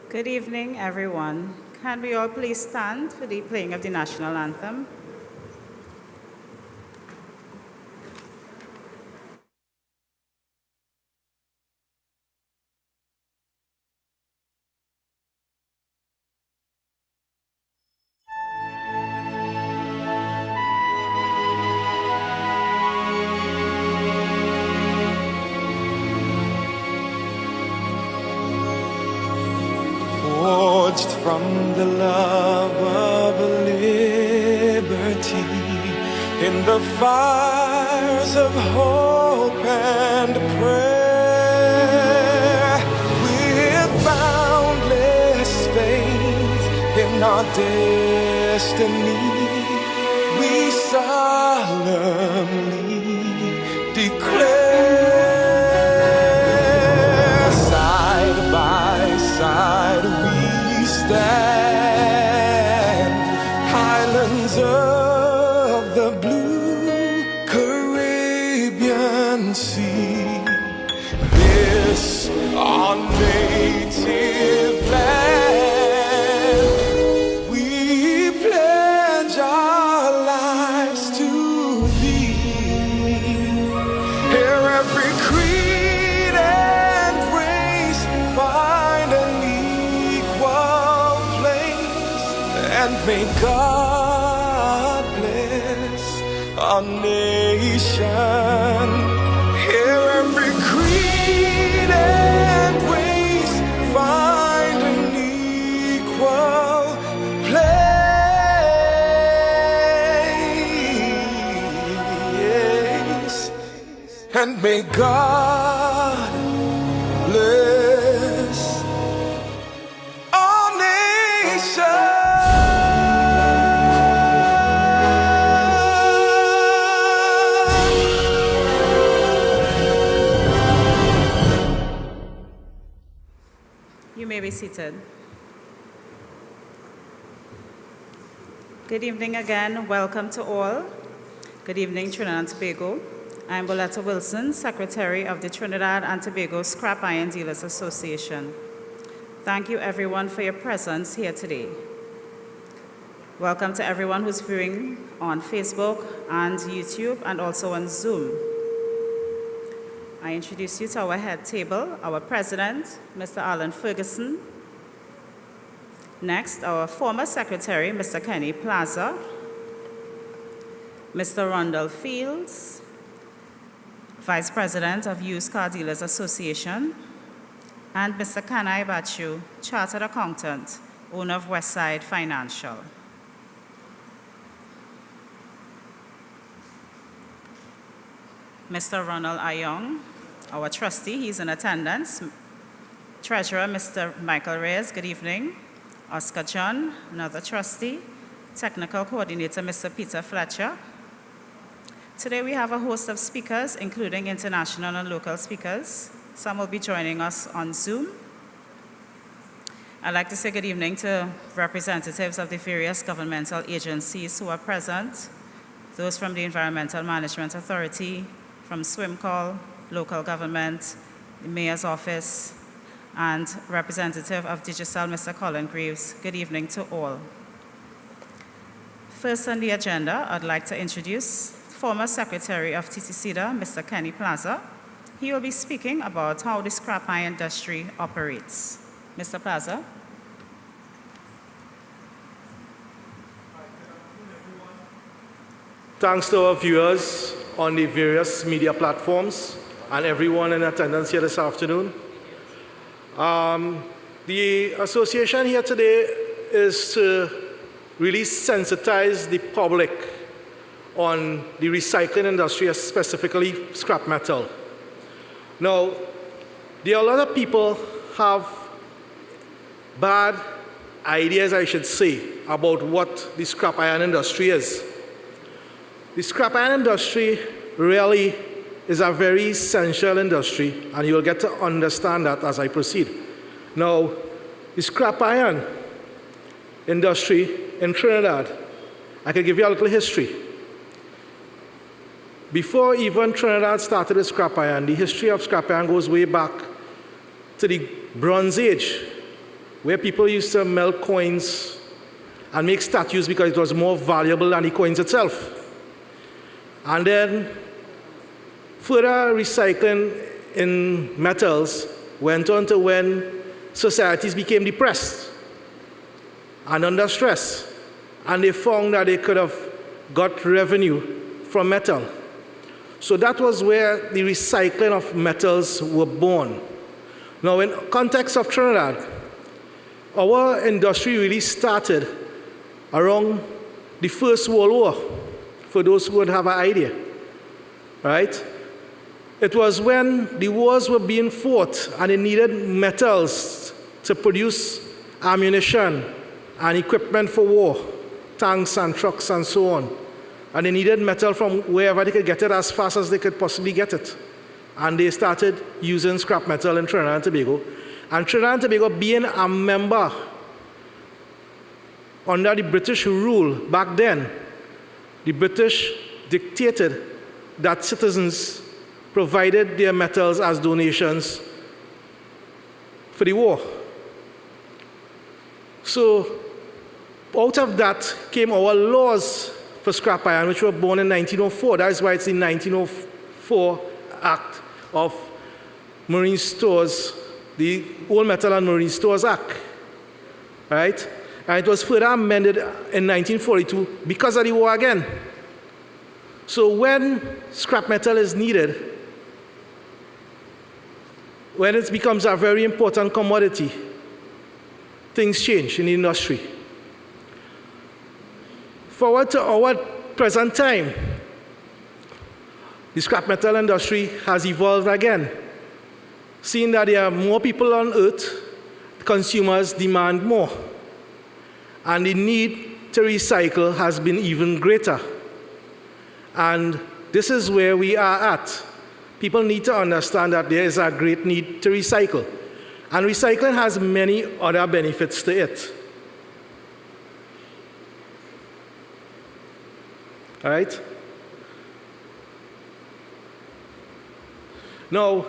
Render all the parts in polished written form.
Good evening, everyone. Can we all please stand for the playing of the national anthem? Forged from the love of liberty in the fires of hope and prayer, with boundless faith in our destiny, we solemnly declare, side by side we stand, highlands of the blue Caribbean Sea, this our native land. We pledge our lives to thee. Here every creed and race find an equal place, and may God bless our nation. Here every creed and race find an equal place, and may God bless our nation. You may be seated. Good evening again. Welcome to all. Good evening, Trinidad and Tobago. I'm Boletta Wilson, Secretary of the Trinidad and Tobago Scrap Iron Dealers Association. Thank you, everyone, for your presence here today. Welcome to everyone who's viewing on Facebook and YouTube and also on Zoom. I introduce you to our head table, our president, Mr. Alan Ferguson. Next, our former secretary, Mr. Kenny Plaza, Mr. Rondell Fields, Vice President of Used Car Dealers Association, and Mr. Kanai Bachu, Chartered Accountant, owner of Westside Financial. Mr. Ronald Ayong, our trustee, he's in attendance. Treasurer, Mr. Michael Reyes, good evening. Oscar John, another trustee. Technical coordinator, Mr. Peter Fletcher. Today we have a host of speakers, including international and local speakers. Some will be joining us on Zoom. I'd like to say good evening to representatives of the various governmental agencies who are present, those from the Environmental Management Authority, from SWIMCOL, local government, the Mayor's Office, and representative of Digital, Mr. Colin Greaves. Good evening to all. First on the agenda, I'd like to introduce former Secretary of TTSIDA, Mr. Kenny Plaza. He will be speaking about how the scrap iron industry operates. Mr. Plaza. Thanks to our viewers on the various media platforms and everyone in attendance here this afternoon. The association here today is to really sensitize the public on the recycling industry, specifically scrap metal. Now, there are a lot of people have bad ideas, I should say, about what the scrap iron industry is. The scrap iron industry really is a very essential industry, and you'll get to understand that as I proceed. Now, the scrap iron industry in Trinidad, I can give you a little history. Before even Trinidad started with scrap iron, the history of scrap iron goes way back to the Bronze Age. where people used to melt coins and make statues because it was more valuable than the coins itself. And then further recycling in metals went on to when societies became depressed and under stress, and they found that they could have got revenue from metal. So that was where the recycling of metals were born. Now, in context of Trinidad, our industry really started around the First World War, for those who would have an idea, right? It was when the wars were being fought and they needed metals to produce ammunition and equipment for war, tanks and trucks and so on. And they needed metal from wherever they could get it as fast as they could possibly get it. And they started using scrap metal in Trinidad and Tobago. And Trinidad and Tobago, being a member under the British rule back then, the British dictated that citizens provided their metals as donations for the war. So out of that came our laws for scrap iron, which were born in 1904. That is why it's the 1904 Act of Marine Stores, the Old Metal and Marine Stores Act, right? And it was further amended in 1942 because of the war again. So when scrap metal is needed, when it becomes a very important commodity, things change in the industry. Forward to our present time, the scrap metal industry has evolved again. Seeing that there are more people on earth, consumers demand more. And the need to recycle has been even greater. And this is where we are at. People need to understand that there is a great need to recycle. And recycling has many other benefits to it. All right? Now,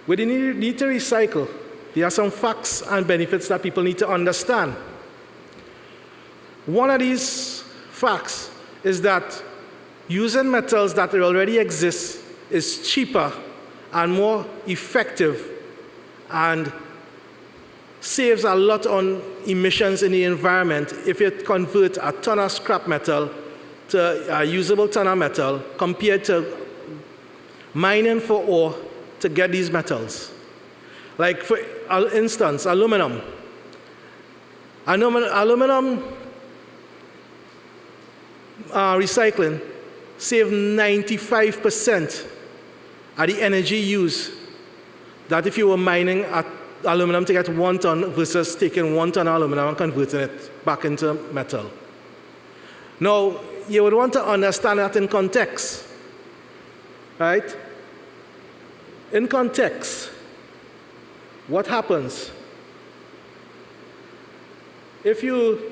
with the need to recycle, there are some facts and benefits that people need to understand. One of these facts is that using metals that already exist is cheaper and more effective and saves a lot on emissions in the environment if you convert a ton of scrap metal to a usable ton of metal compared to mining for ore to get these metals. Like, for instance, aluminum. Aluminum recycling save 95% of the energy used that if you were mining aluminum to get 1 ton versus taking 1 ton of aluminum and converting it back into metal. Now, you would want to understand that in context, right? In context, what happens if you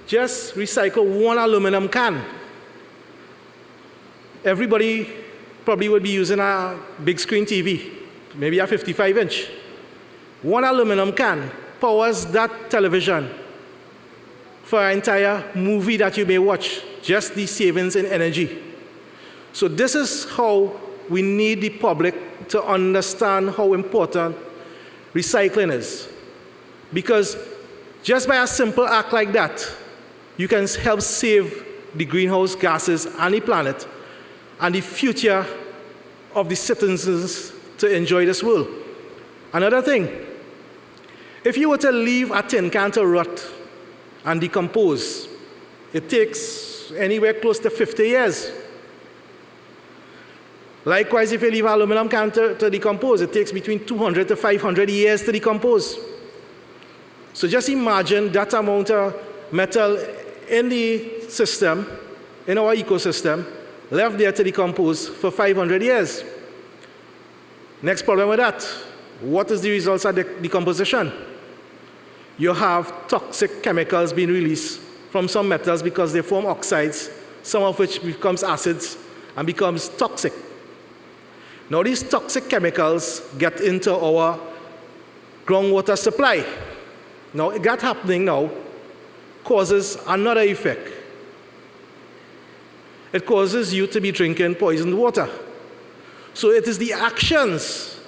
just recycle 1 aluminum can? Everybody probably would be using a big screen TV, maybe a 55-inch. 1 aluminum can powers that television for an entire movie that you may watch, just the savings in energy. So this is how we need the public to understand how important recycling is. Because just by a simple act like that, you can help save the greenhouse gases and the planet and the future of the citizens to enjoy this world. Another thing, if you were to leave a tin can to rot and decompose, it takes anywhere close to 50 years. Likewise, if you leave an aluminum can to decompose, it takes between 200 to 500 years to decompose. So just imagine that amount of metal in the system, in our ecosystem, left there to decompose for 500 years. Next problem with that, what is the results of the decomposition? You have toxic chemicals being released from some metals because they form oxides, some of which becomes acids and becomes toxic. Now these toxic chemicals get into our groundwater supply. Now, that happening now causes another effect. It causes you to be drinking poisoned water. So it is the actions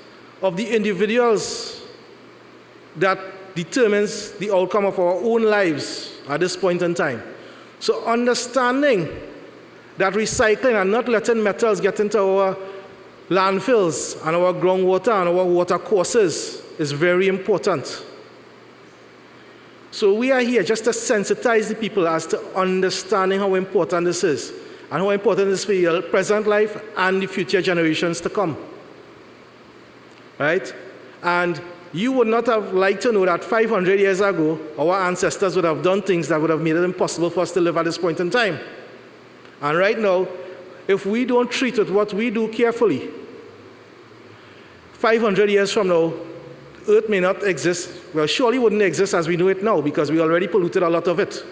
of the individuals that determines the outcome of our own lives at this point in time. So understanding that recycling and not letting metals get into our landfills and our groundwater and our water courses is very important. So we are here just to sensitize the people as to understanding how important this is and how important it is for your present life and the future generations to come. Right? And you would not have liked to know that 500 years ago, our ancestors would have done things that would have made it impossible for us to live at this point in time. And right now, if we don't treat it what we do carefully, 500 years from now, Earth may not exist. Well, surely wouldn't exist as we know it now because we already polluted a lot of it.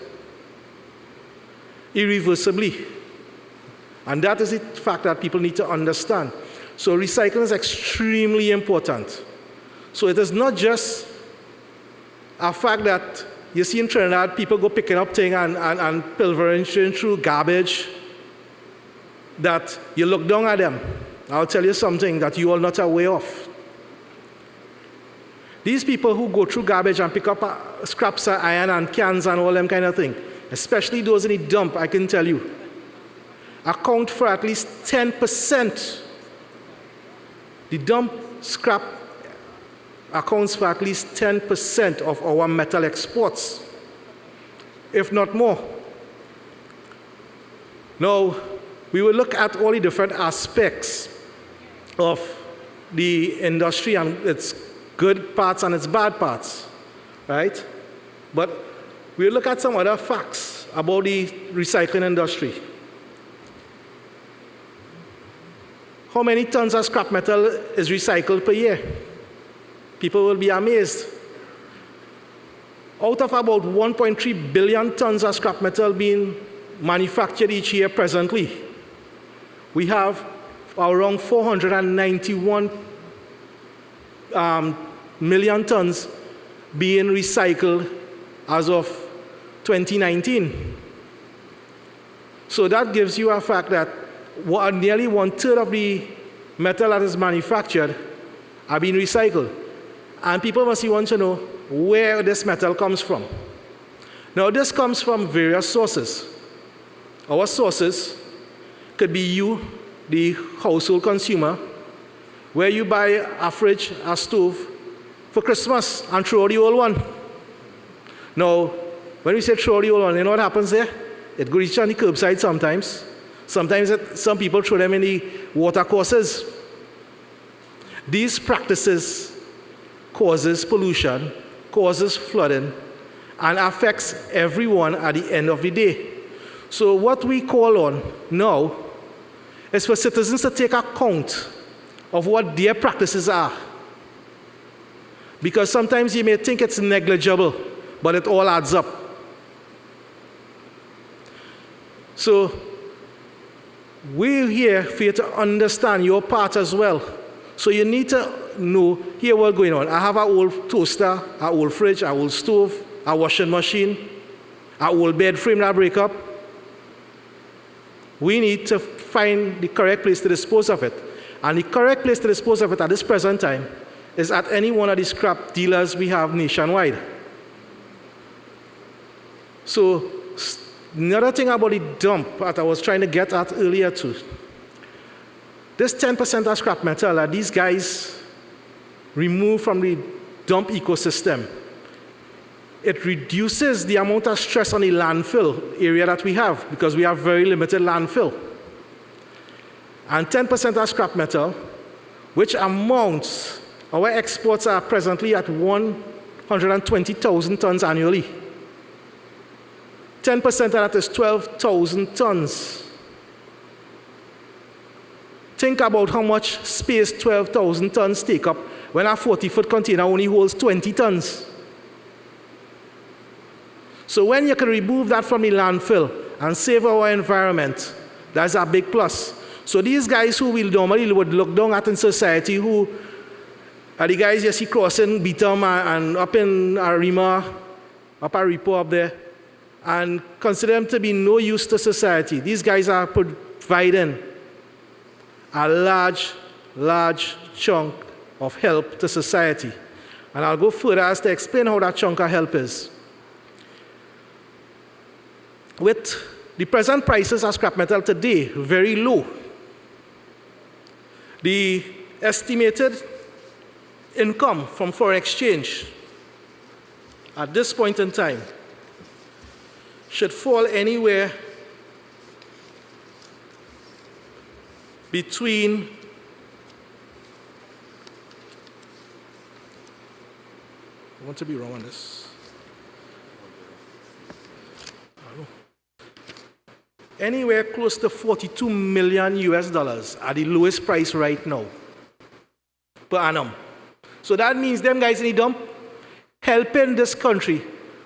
Irreversibly. And that is the fact that people need to understand. So recycling is extremely important. So it is not just a fact that you see in Trinidad, people go picking up things and pilfering through garbage, that you look down at them. I'll tell you something that you are not aware of. These people who go through garbage and pick up scraps of iron and cans and all them kind of thing, especially those in the dump, I can tell you, account for at least 10%. The dump scrap accounts for at least 10% of our metal exports, if not more. Now, we will look at all the different aspects of the industry and its good parts and its bad parts, right? But we'll look at some other facts about the recycling industry. How many tons of scrap metal is recycled per year? People will be amazed. Out of about 1.3 billion tons of scrap metal being manufactured each year presently, we have around 491 million tons being recycled as of 2019. So that gives you a fact that nearly 1/3 of the metal that is manufactured are being recycled. And people must want to know where this metal comes from. Now, this comes from various sources. Our sources could be you, the household consumer, where you buy a fridge, a stove for Christmas and throw the old one. Now, when we say throw the old one, you know what happens there? It goes on the curbside sometimes. Sometimes some people throw them in the water courses. These practices causes pollution, causes flooding, and affects everyone at the end of the day. So what we call on now is for citizens to take account of what their practices are. Because sometimes you may think it's negligible, but it all adds up. So we're here for you to understand your part as well. So you need to know here what's going on. I have an old toaster, an old fridge, an old stove, a washing machine, an old bed frame that break up. We need to find the correct place to dispose of it. And the correct place to dispose of it at this present time is at any one of the scrap dealers we have nationwide. So another thing about the dump that I was trying to get at earlier too, this 10% of scrap metal that these guys remove from the dump ecosystem, it reduces the amount of stress on the landfill area that we have because we have very limited landfill. And 10% of scrap metal, which amounts, our exports are presently at 120,000 tons annually. 10% of that is 12,000 tons. Think about how much space 12,000 tons take up when a 40-foot container only holds 20 tons. So when you can remove that from the landfill and save our environment, that's a big plus. So these guys who we normally would look down at in society, who are the guys you see crossing Beetham and up in Arima up a repo up there, and consider them to be no use to society. These guys are providing a large chunk of help to society. And I'll go further as to explain how that chunk of help is. With the present prices of scrap metal today very low, the estimated income from foreign exchange at this point in time should fall anywhere between I want to be wrong on this. Anywhere close to 42 million US dollars at the lowest price right now per annum. So that means them guys in the dump helping this country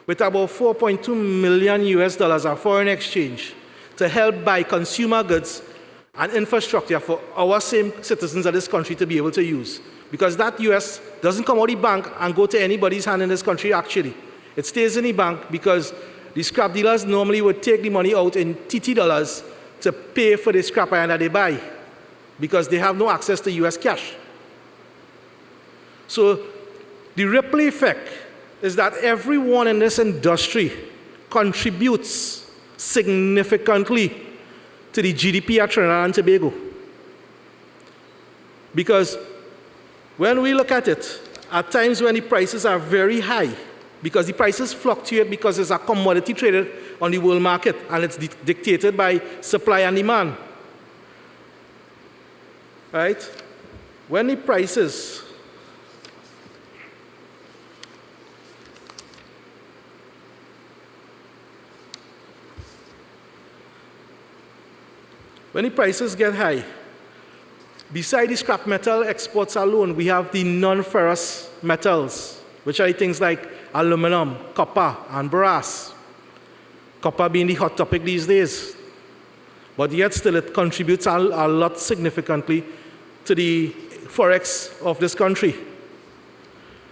with about 4.2 million US dollars of foreign exchange to help buy consumer goods and infrastructure for our same citizens of this country to be able to use. Because that US doesn't come out of the bank and go to anybody's hand in this country actually. It stays in the bank because the scrap dealers normally would take the money out in TT dollars to pay for the scrap iron that they buy because they have no access to US cash. So the ripple effect is that everyone in this industry contributes significantly to the GDP of Trinidad and Tobago. Because when we look at it, at times when the prices are very high, because the prices fluctuate because it's a commodity traded on the world market and it's dictated by supply and demand. Right? When the prices get high, beside the scrap metal exports alone, we have the non-ferrous metals, which are things like aluminum, copper, and brass. Copper being the hot topic these days. But yet still it contributes a lot significantly to the forex of this country.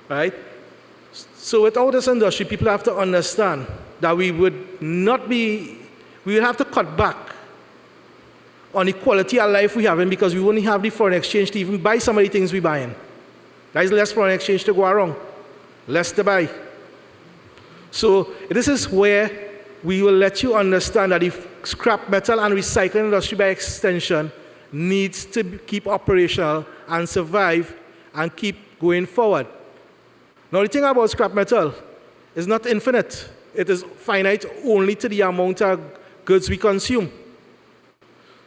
Right? So without this industry, people have to understand that we would have to cut back on the quality of life we have in because we wouldn't have the foreign exchange to even buy some of the things we're buying. There's less foreign exchange to go around, less to buy. So this is where we will let you understand that the scrap metal and recycling industry by extension needs to keep operational and survive and keep going forward. Now the thing about scrap metal is not infinite. It is finite only to the amount of goods we consume.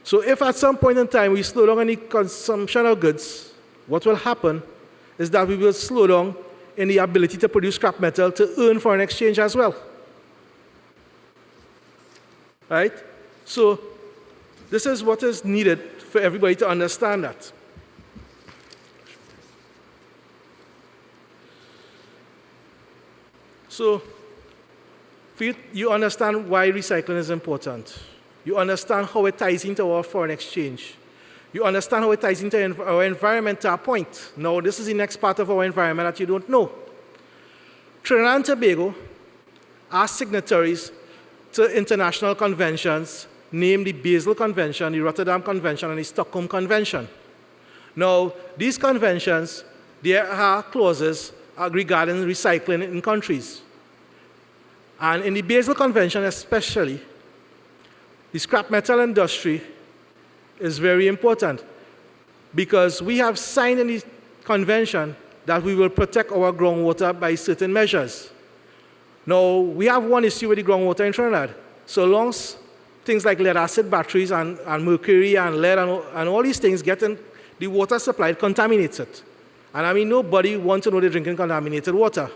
So if at some point in time we slow down any consumption of goods, what will happen is that we will slow down in the ability to produce scrap metal to earn foreign exchange as well. Right? So this is what is needed for everybody to understand that. So you understand why recycling is important. You understand how it ties into our foreign exchange. You understand how it ties into our environment to a point. Now, this is the next part of our environment that you don't know. Trinidad and Tobago are signatories to international conventions, named the Basel Convention, the Rotterdam Convention, and the Stockholm Convention. Now, these conventions, there are clauses regarding recycling in countries. And in the Basel Convention especially, the scrap metal industry is very important because we have signed in the convention that we will protect our groundwater by certain measures. Now, we have one issue with the groundwater in Trinidad. So long as things like lead-acid batteries and mercury and lead and all these things get in the water supply, it contaminates it. And I mean, nobody wants to know they're drinking contaminated water.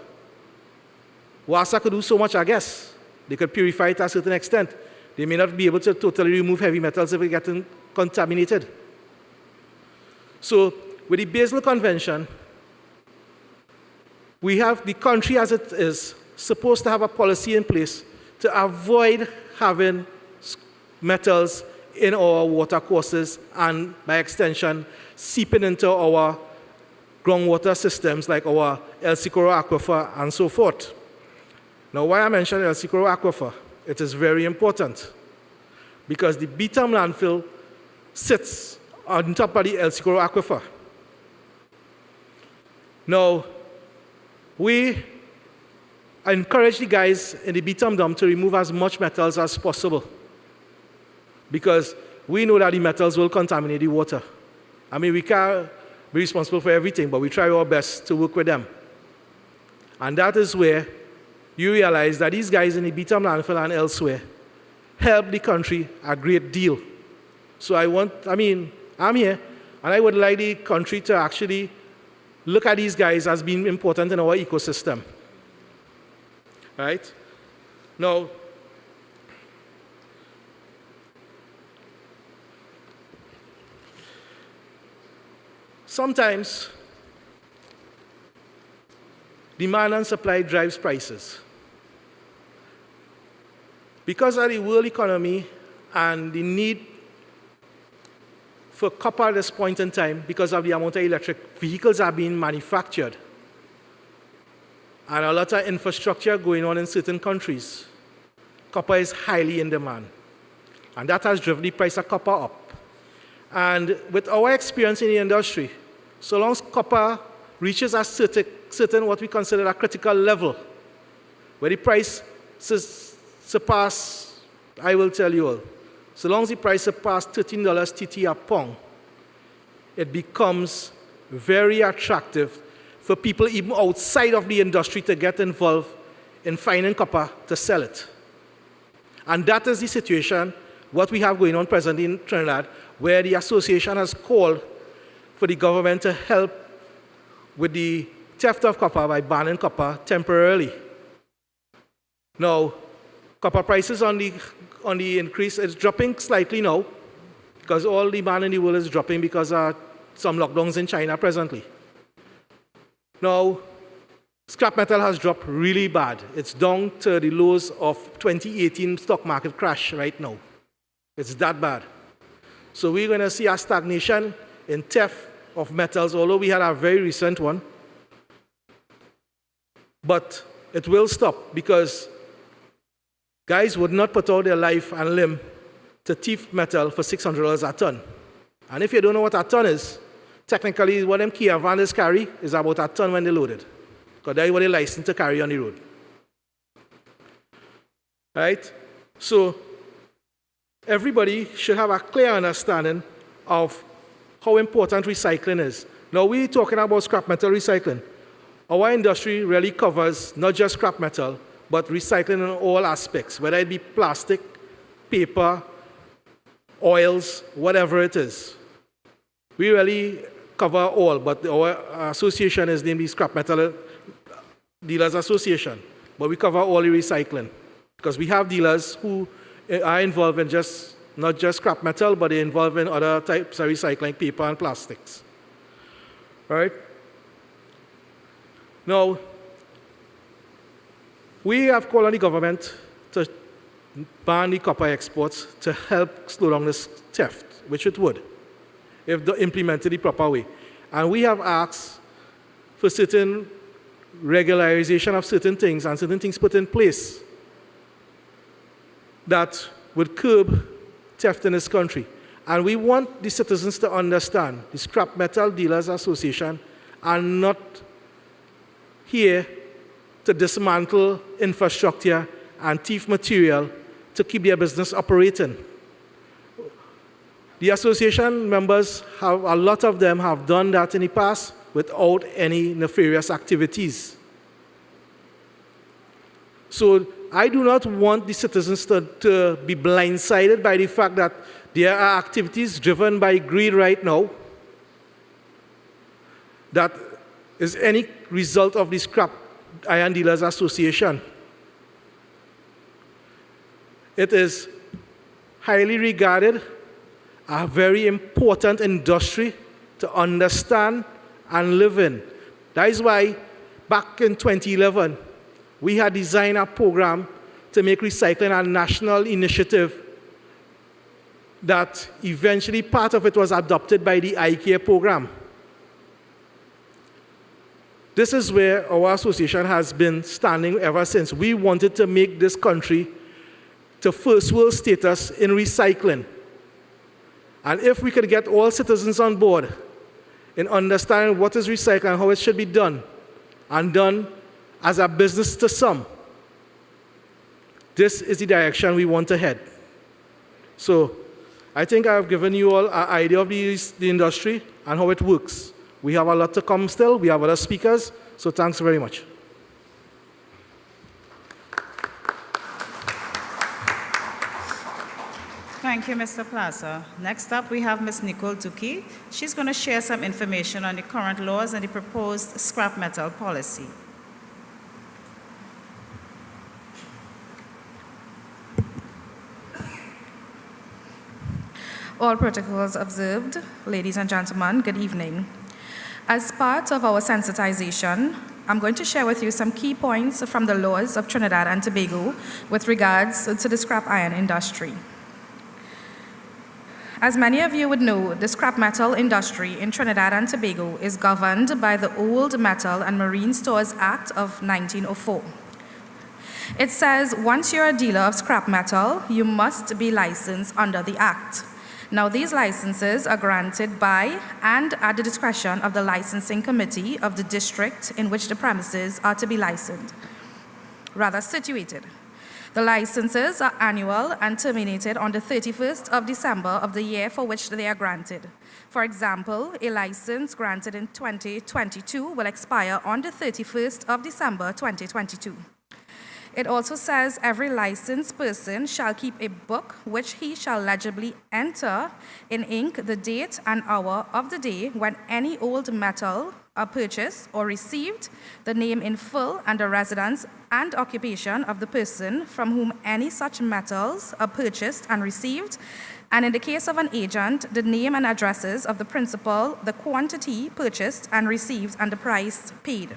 WASA could do so much, I guess. They could purify it to a certain extent. They may not be able to totally remove heavy metals if it gets contaminated. So, with the Basel Convention, we have the country as it is supposed to have a policy in place to avoid having metals in our water courses and, by extension, seeping into our groundwater systems like our El Socorro aquifer and so forth. Now, why I mentioned El Sicuro Aquifer, it is very important because the Beetham landfill sits on top of the El Sicuro Aquifer. Now, we encourage the guys in the Beetham dump to remove as much metals as possible because we know that the metals will contaminate the water. I mean, we can't be responsible for everything, but we try our best to work with them. And that is where you realize that these guys in the Beetham landfill and elsewhere help the country a great deal. So I'm here, and I would like the country to actually look at these guys as being important in our ecosystem. Right? Now, sometimes demand and supply drives prices. Because of the world economy and the need for copper at this point in time, because of the amount of electric vehicles are being manufactured, and a lot of infrastructure going on in certain countries, copper is highly in demand. And that has driven the price of copper up. And with our experience in the industry, so long as copper reaches a certain what we consider a critical level, where the price surpass, I will tell you all, so long as the price surpasses $13 TT a pound, it becomes very attractive for people even outside of the industry to get involved in finding copper to sell it. And that is the situation, what we have going on presently in Trinidad, where the association has called for the government to help with the theft of copper by banning copper temporarily. Now, copper prices on the increase is dropping slightly now, because all demand in the world is dropping because of some lockdowns in China presently. Now, scrap metal has dropped really bad. It's down to the lows of 2018 stock market crash right now. It's that bad. So we're going to see a stagnation in theft of metals, although we had a very recent one. But it will stop because guys would not put out their life and limb to thief metal for $600 a ton. And if you don't know what a ton is, technically what them Kia Vandals carry is about a ton when they're loaded, because that's what they're licensed to carry on the road. Right? So everybody should have a clear understanding of how important recycling is. Now we're talking about scrap metal recycling. Our industry really covers not just scrap metal, but recycling in all aspects, whether it be plastic, paper, oils, whatever it is. We really cover all, but our association is named the Scrap Metal Dealers Association. But we cover all the recycling, because we have dealers who are involved in not just scrap metal, but they're involved in other types of recycling, paper and plastics. All right? Now, we have called on the government to ban the copper exports to help slow down this theft, which it would, if they implemented the proper way. And we have asked for certain regularization of certain things and certain things put in place that would curb theft in this country. And we want the citizens to understand the Scrap Metal Dealers Association are not here to dismantle infrastructure and thief material to keep their business operating. The association members, a lot of them have done that in the past without any nefarious activities. So I do not want the citizens to be blindsided by the fact that there are activities driven by greed right now that is any result of the Scrap Iron Dealers Association. It is highly regarded, a very important industry to understand and live in. That is why back in 2011, we had designed a program to make recycling a national initiative that eventually part of it was adopted by the ICARE program. This is where our association has been standing ever since. We wanted to make this country to first world status in recycling. And if we could get all citizens on board in understanding what is recycling and how it should be done, and done as a business to some, this is the direction we want to head. So I think I've given you all an idea of the industry and how it works. We have a lot to come still. We have other speakers. So thanks very much. Thank you, Mr. Plaza. Next up, we have Ms. Nicole Duki. She's going to share some information on the current laws and the proposed scrap metal policy. All protocols observed. Ladies and gentlemen, good evening. As part of our sensitization, I'm going to share with you some key points from the laws of Trinidad and Tobago with regards to the scrap iron industry. As many of you would know, the scrap metal industry in Trinidad and Tobago is governed by the Old Metal and Marine Stores Act of 1904. It says once you're a dealer of scrap metal, you must be licensed under the Act. Now, these licenses are granted by and at the discretion of the licensing committee of the district in which the premises are to be situated. The licenses are annual and terminated on the 31st of December of the year for which they are granted. For example, a license granted in 2022 will expire on the 31st of December 2022. It also says every licensed person shall keep a book which he shall legibly enter in ink the date and hour of the day when any old metal are purchased or received, the name in full and the residence and occupation of the person from whom any such metals are purchased and received, and in the case of an agent, the name and addresses of the principal, the quantity purchased and received, and the price paid.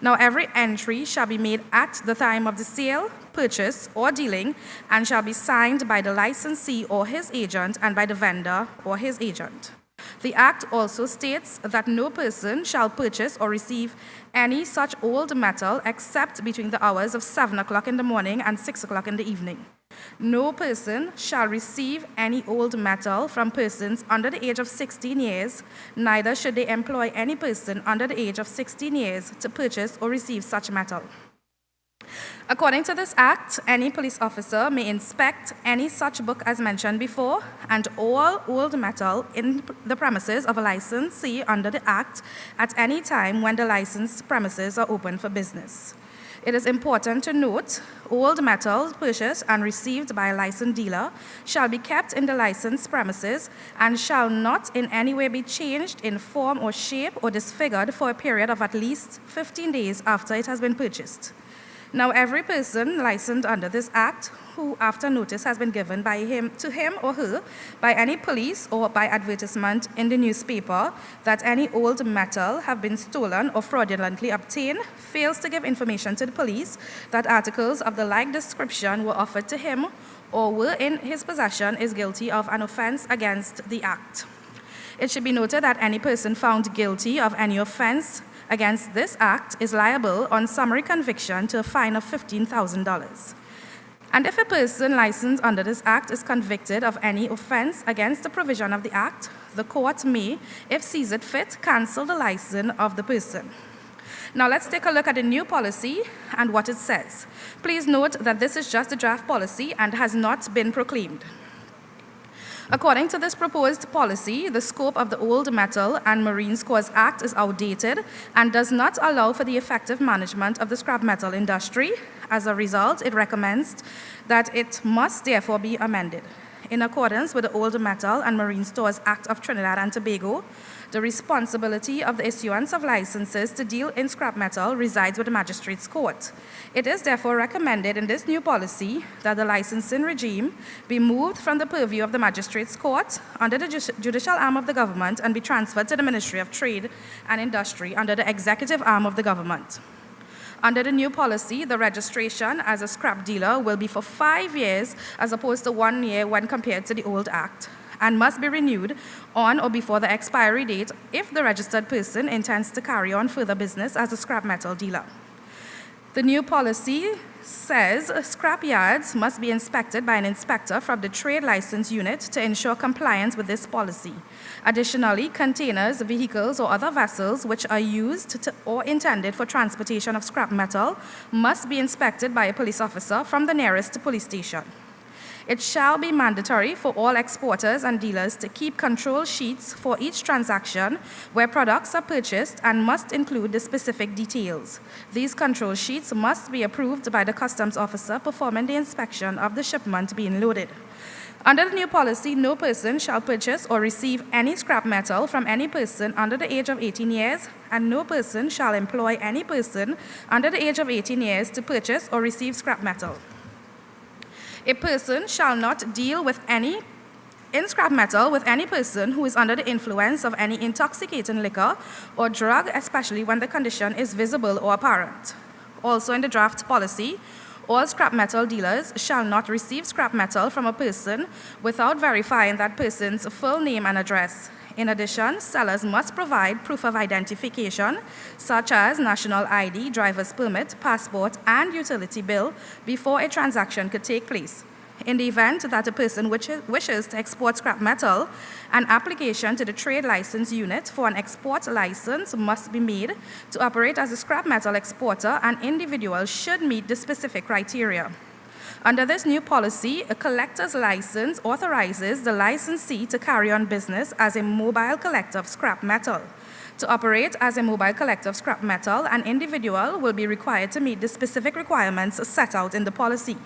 Now, every entry shall be made at the time of the sale, purchase, or dealing, and shall be signed by the licensee or his agent and by the vendor or his agent. The Act also states that no person shall purchase or receive any such old metal except between the hours of 7 o'clock in the morning and 6 o'clock in the evening. No person shall receive any old metal from persons under the age of 16 years, neither should they employ any person under the age of 16 years to purchase or receive such metal. According to this Act, any police officer may inspect any such book as mentioned before, and all old metal in the premises of a licensee under the Act at any time when the licensed premises are open for business. It is important to note, old metals purchased and received by a licensed dealer shall be kept in the licensed premises and shall not in any way be changed in form or shape or disfigured for a period of at least 15 days after it has been purchased. Now, every person licensed under this Act who, after notice has been given to him or her by any police or by advertisement in the newspaper that any old metal have been stolen or fraudulently obtained, fails to give information to the police that articles of the like description were offered to him or were in his possession is guilty of an offense against the Act. It should be noted that any person found guilty of any offense against this Act is liable on summary conviction to a fine of $15,000. And if a person licensed under this Act is convicted of any offense against the provision of the Act, the court may, if sees it fit, cancel the license of the person. Now let's take a look at the new policy and what it says. Please note that this is just a draft policy and has not been proclaimed. According to this proposed policy, the scope of the Old Metal and Marine Stores Act is outdated and does not allow for the effective management of the scrap metal industry. As a result, it recommends that it must therefore be amended. In accordance with the Old Metal and Marine Stores Act of Trinidad and Tobago, the responsibility of the issuance of licenses to deal in scrap metal resides with the Magistrates' Court. It is therefore recommended in this new policy that the licensing regime be moved from the purview of the Magistrates' Court under the judicial arm of the government and be transferred to the Ministry of Trade and Industry under the executive arm of the government. Under the new policy, the registration as a scrap dealer will be for 5 years as opposed to 1 year when compared to the old Act. and must be renewed on or before the expiry date if the registered person intends to carry on further business as a scrap metal dealer. The new policy says scrap yards must be inspected by an inspector from the trade license unit to ensure compliance with this policy. Additionally, containers, vehicles, or other vessels which are used or intended for transportation of scrap metal must be inspected by a police officer from the nearest police station. It shall be mandatory for all exporters and dealers to keep control sheets for each transaction where products are purchased and must include the specific details. These control sheets must be approved by the customs officer performing the inspection of the shipment being loaded. Under the new policy, no person shall purchase or receive any scrap metal from any person under the age of 18 years, and no person shall employ any person under the age of 18 years to purchase or receive scrap metal. A person shall not deal in scrap metal with any person who is under the influence of any intoxicating liquor or drug, especially when the condition is visible or apparent. Also in the draft policy, all scrap metal dealers shall not receive scrap metal from a person without verifying that person's full name and address. In addition, sellers must provide proof of identification, such as national ID, driver's permit, passport, and utility bill, before a transaction could take place. In the event that a person wishes to export scrap metal, an application to the trade license unit for an export license must be made. To operate as a scrap metal exporter, an individual should meet the specific criteria. Under this new policy, a collector's license authorizes the licensee to carry on business as a mobile collector of scrap metal. To operate as a mobile collector of scrap metal, an individual will be required to meet the specific requirements set out in the policy.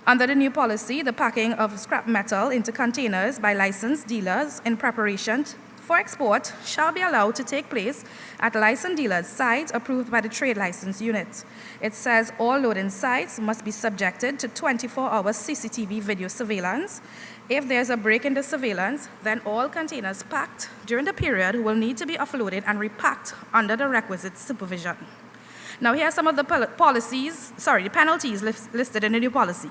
Under the new policy, the packing of scrap metal into containers by licensed dealers in preparation for export shall be allowed to take place at licensed dealers' sites approved by the trade license unit. It says all loading sites must be subjected to 24-hour CCTV video surveillance. If there's a break in the surveillance, then all containers packed during the period will need to be offloaded and repacked under the requisite supervision. Now here are some of the penalties listed in the new policy.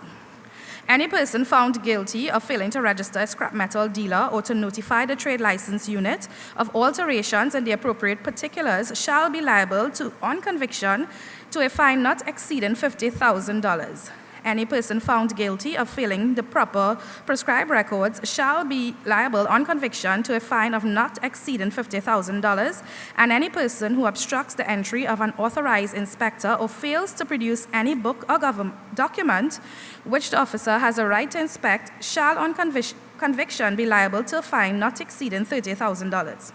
Any person found guilty of failing to register a scrap metal dealer or to notify the trade license unit of alterations in the appropriate particulars shall be liable to, on conviction, to a fine not exceeding $50,000. Any person found guilty of failing the proper prescribed records shall be liable on conviction to a fine of not exceeding $50,000, and any person who obstructs the entry of an authorized inspector or fails to produce any book or document which the officer has a right to inspect shall on conviction be liable to a fine not exceeding $30,000.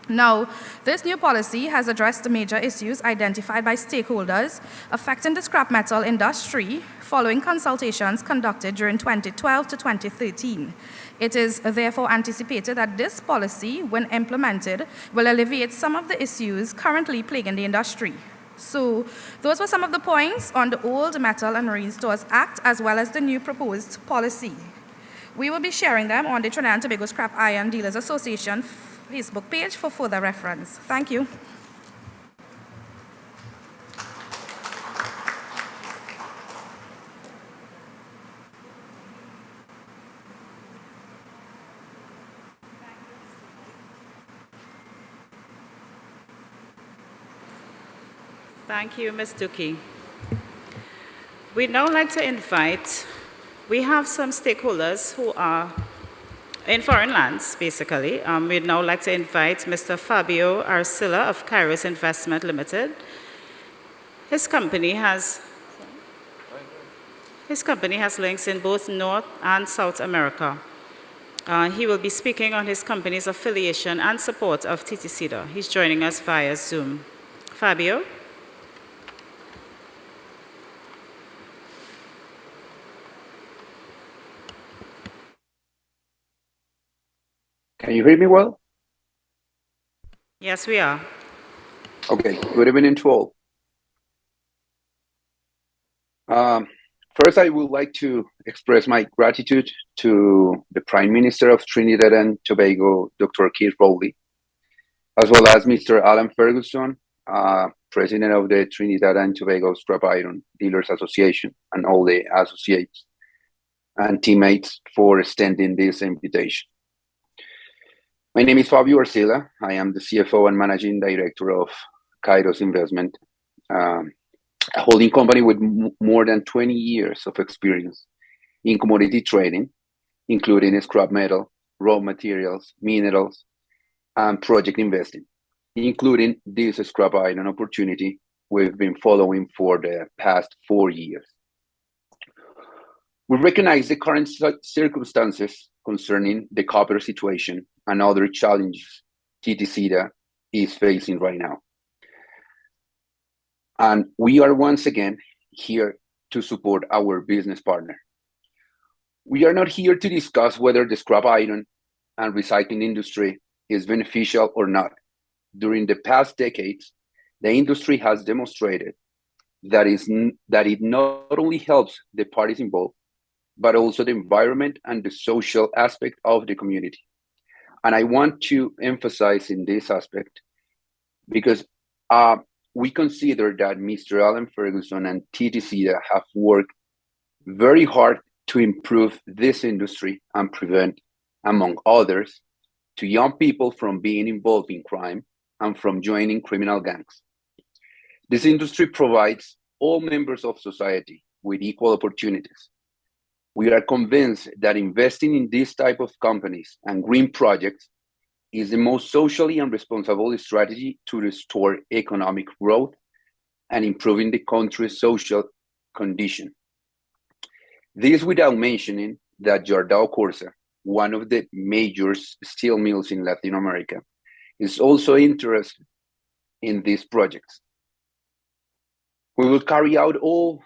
Now, this new policy has addressed the major issues identified by stakeholders affecting the scrap metal industry following consultations conducted during 2012 to 2013. It is therefore anticipated that this policy, when implemented, will alleviate some of the issues currently plaguing the industry. So, those were some of the points on the Old Metal and Marine Stores Act as well as the new proposed policy. We will be sharing them on the Trinidad and Tobago Scrap Iron Dealers Association Facebook page for further reference. Thank you. Thank you, Ms. Dookie. We'd now like to invite, we have some stakeholders who are in foreign lands, basically. We'd now like to invite Mr. Fabio Arcilla of Kairos Investment Limited. His company has links in both North and South America. He will be speaking on his company's affiliation and support of TTSIDA. He's joining us via Zoom. Fabio? Can you hear me well? Yes, we are. Okay, good evening to all. First, I would like to express my gratitude to the Prime Minister of Trinidad and Tobago, Dr. Keith Rowley, as well as Mr. Alan Ferguson, President of the Trinidad and Tobago Scrap Iron Dealers Association, and all the associates and teammates for extending this invitation. My name is Fabio Arcila. I am the CFO and Managing Director of Kairos Investment, a holding company with more than 20 years of experience in commodity trading, including scrap metal, raw materials, minerals, and project investing, including this scrap iron opportunity we've been following for the past 4 years. We recognize the current circumstances concerning the copper situation and other challenges TTSIDA is facing right now. And we are once again here to support our business partner. We are not here to discuss whether the scrap iron and recycling industry is beneficial or not. During the past decades, the industry has demonstrated that it not only helps the parties involved, but also the environment and the social aspect of the community. And I want to emphasize in this aspect because we consider that Mr. Alan Ferguson and TTSIDA have worked very hard to improve this industry and prevent, among others, to young people from being involved in crime and from joining criminal gangs. This industry provides all members of society with equal opportunities. We are convinced that investing in this type of companies and green projects is the most socially and responsible strategy to restore economic growth and improving the country's social condition. This without mentioning that Jordao Corsa, one of the major steel mills in Latin America, is also interested in these projects. We will carry out all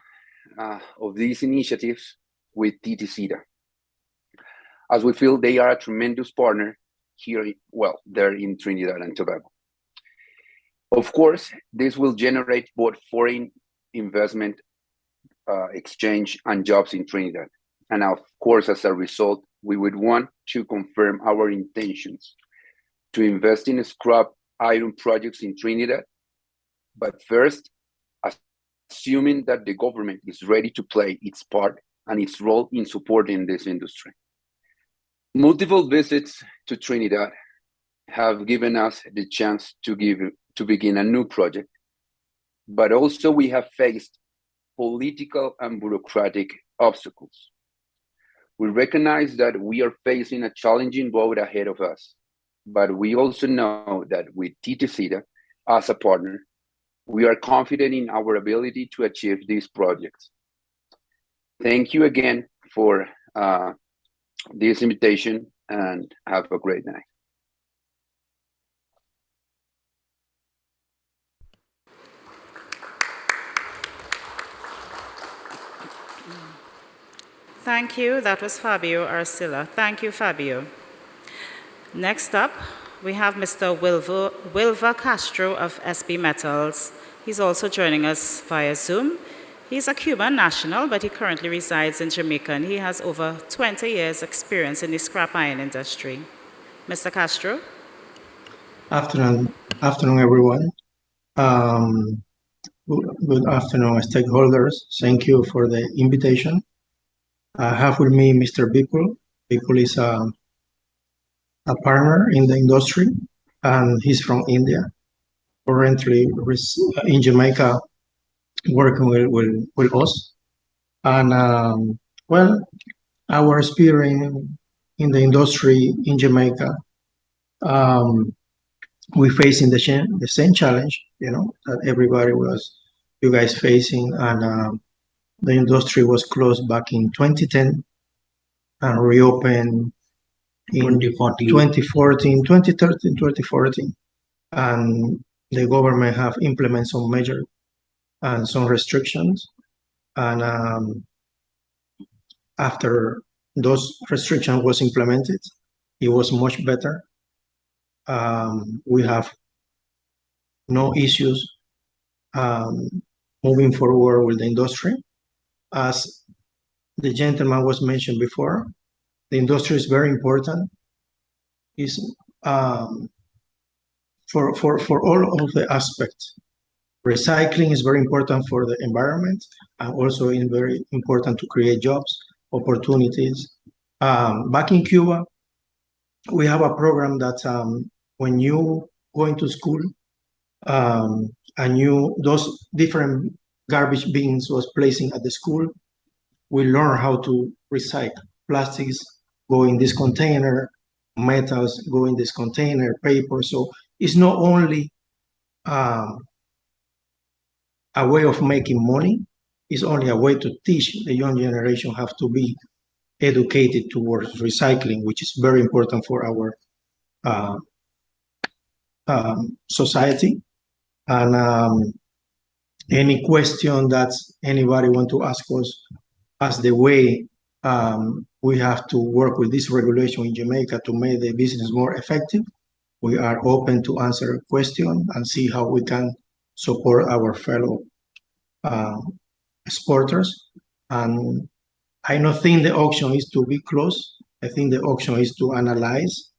of these initiatives with TTSIDA, as we feel they are a tremendous partner here, there in Trinidad and Tobago. Of course, this will generate both foreign investment, exchange, and jobs in Trinidad. And of course, as a result, we would want to confirm our intentions to invest in scrap iron projects in Trinidad, but first, assuming that the government is ready to play its part and its role in supporting this industry. Multiple visits to Trinidad have given us the chance to begin a new project, but also we have faced political and bureaucratic obstacles. We recognize that we are facing a challenging road ahead of us, but we also know that with TTSIDA as a partner, we are confident in our ability to achieve these projects. Thank you again for this invitation and have a great night. Thank you. That was Fabio Arcila. Thank you, Fabio. Next up, we have Mr. Wilva Castro of SB Metals. He's also joining us via Zoom. He's a Cuban national, but he currently resides in Jamaica, and he has over 20 years' experience in the scrap iron industry. Mr. Castro? Afternoon, everyone. Good afternoon, stakeholders. Thank you for the invitation. I have with me Mr. Bipul. Bipul is a partner in the industry, and he's from India. Currently in Jamaica, working with us. And our experience in the industry in Jamaica, we facing the same challenge, that you guys facing, and the industry was closed back in 2010 and reopened in 2013, 2014. And the government have implemented some measures and some restrictions. And after those restrictions was implemented, it was much better. We have no issues moving forward with the industry. As the gentleman was mentioned before, the industry is very important. It's for all of the aspects. Recycling is very important for the environment, and also is very important to create jobs, opportunities. Back in Cuba, we have a program that when you go into school and those different garbage bins was placing at the school, we learn how to recycle. Plastics go in this container, metals go in this container, paper. So it's not only um, a way of making money, it's only a way to teach the young generation how to be educated towards recycling, which is very important for our uh, society. And any question that anybody want to ask us, as the way we have to work with this regulation in Jamaica to make the business more effective, we are open to answer questions and see how we can support our fellow exporters. And I don't think the auction is to be closed. I think the auction is to analyze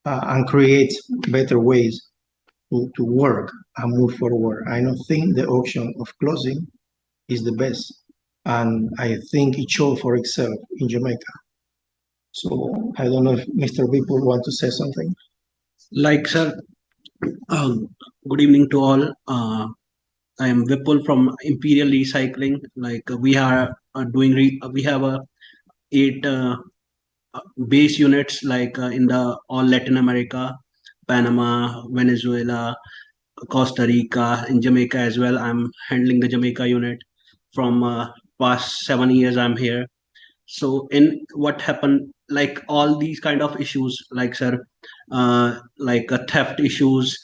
and create better ways to work and move forward. I don't think the option of closing is the best. And I think it showed for itself in Jamaica. So I don't know if Mr. People want to say something. Like, sir, good evening to all. I am Vipul from Imperial Recycling. Like, we are we have 8 base units, like in the all Latin America, Panama, Venezuela, Costa Rica, in Jamaica as well. I'm handling the Jamaica unit from past 7 years. I'm here. So in what happened, like all these kind of issues, like, sir, like theft issues,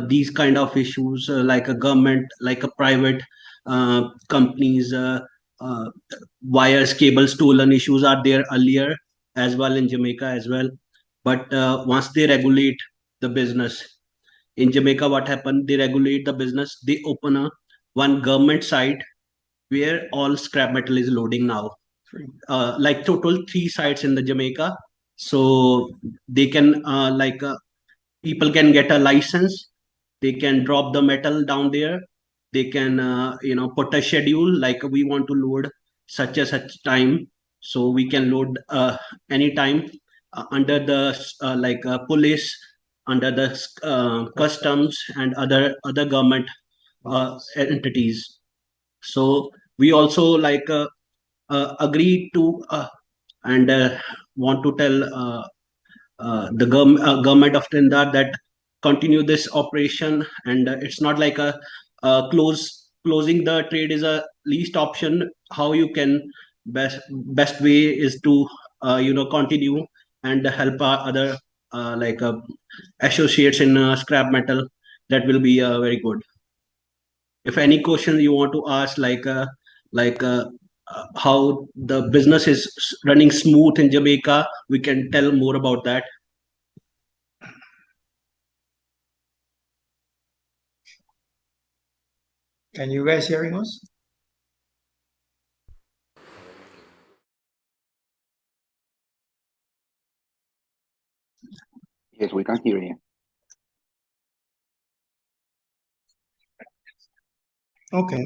these kind of issues, like a government, like a private companies, uh, wires, cables stolen issues are there earlier as well in Jamaica as well. But once they regulate the business in Jamaica, what happened, they regulate the business, they open a one government site where all scrap metal is loading now, like total 3 sites in the Jamaica. So they can people can get a license, they can drop the metal down there, they can put a schedule, like we want to load such a such time, so we can load anytime, under the police, under the customs and other government entities. So we also agree to and want to tell the government of Trinidad that continue this operation, and it's not like a closing the trade is a least option. How you can best way is to continue and help our other associates in scrap metal. That will be very good. If any question you want to ask, like how the business is running smooth in Jamaica, we can tell more about that. Can you guys hearing us? Yes, we can hear you. Okay.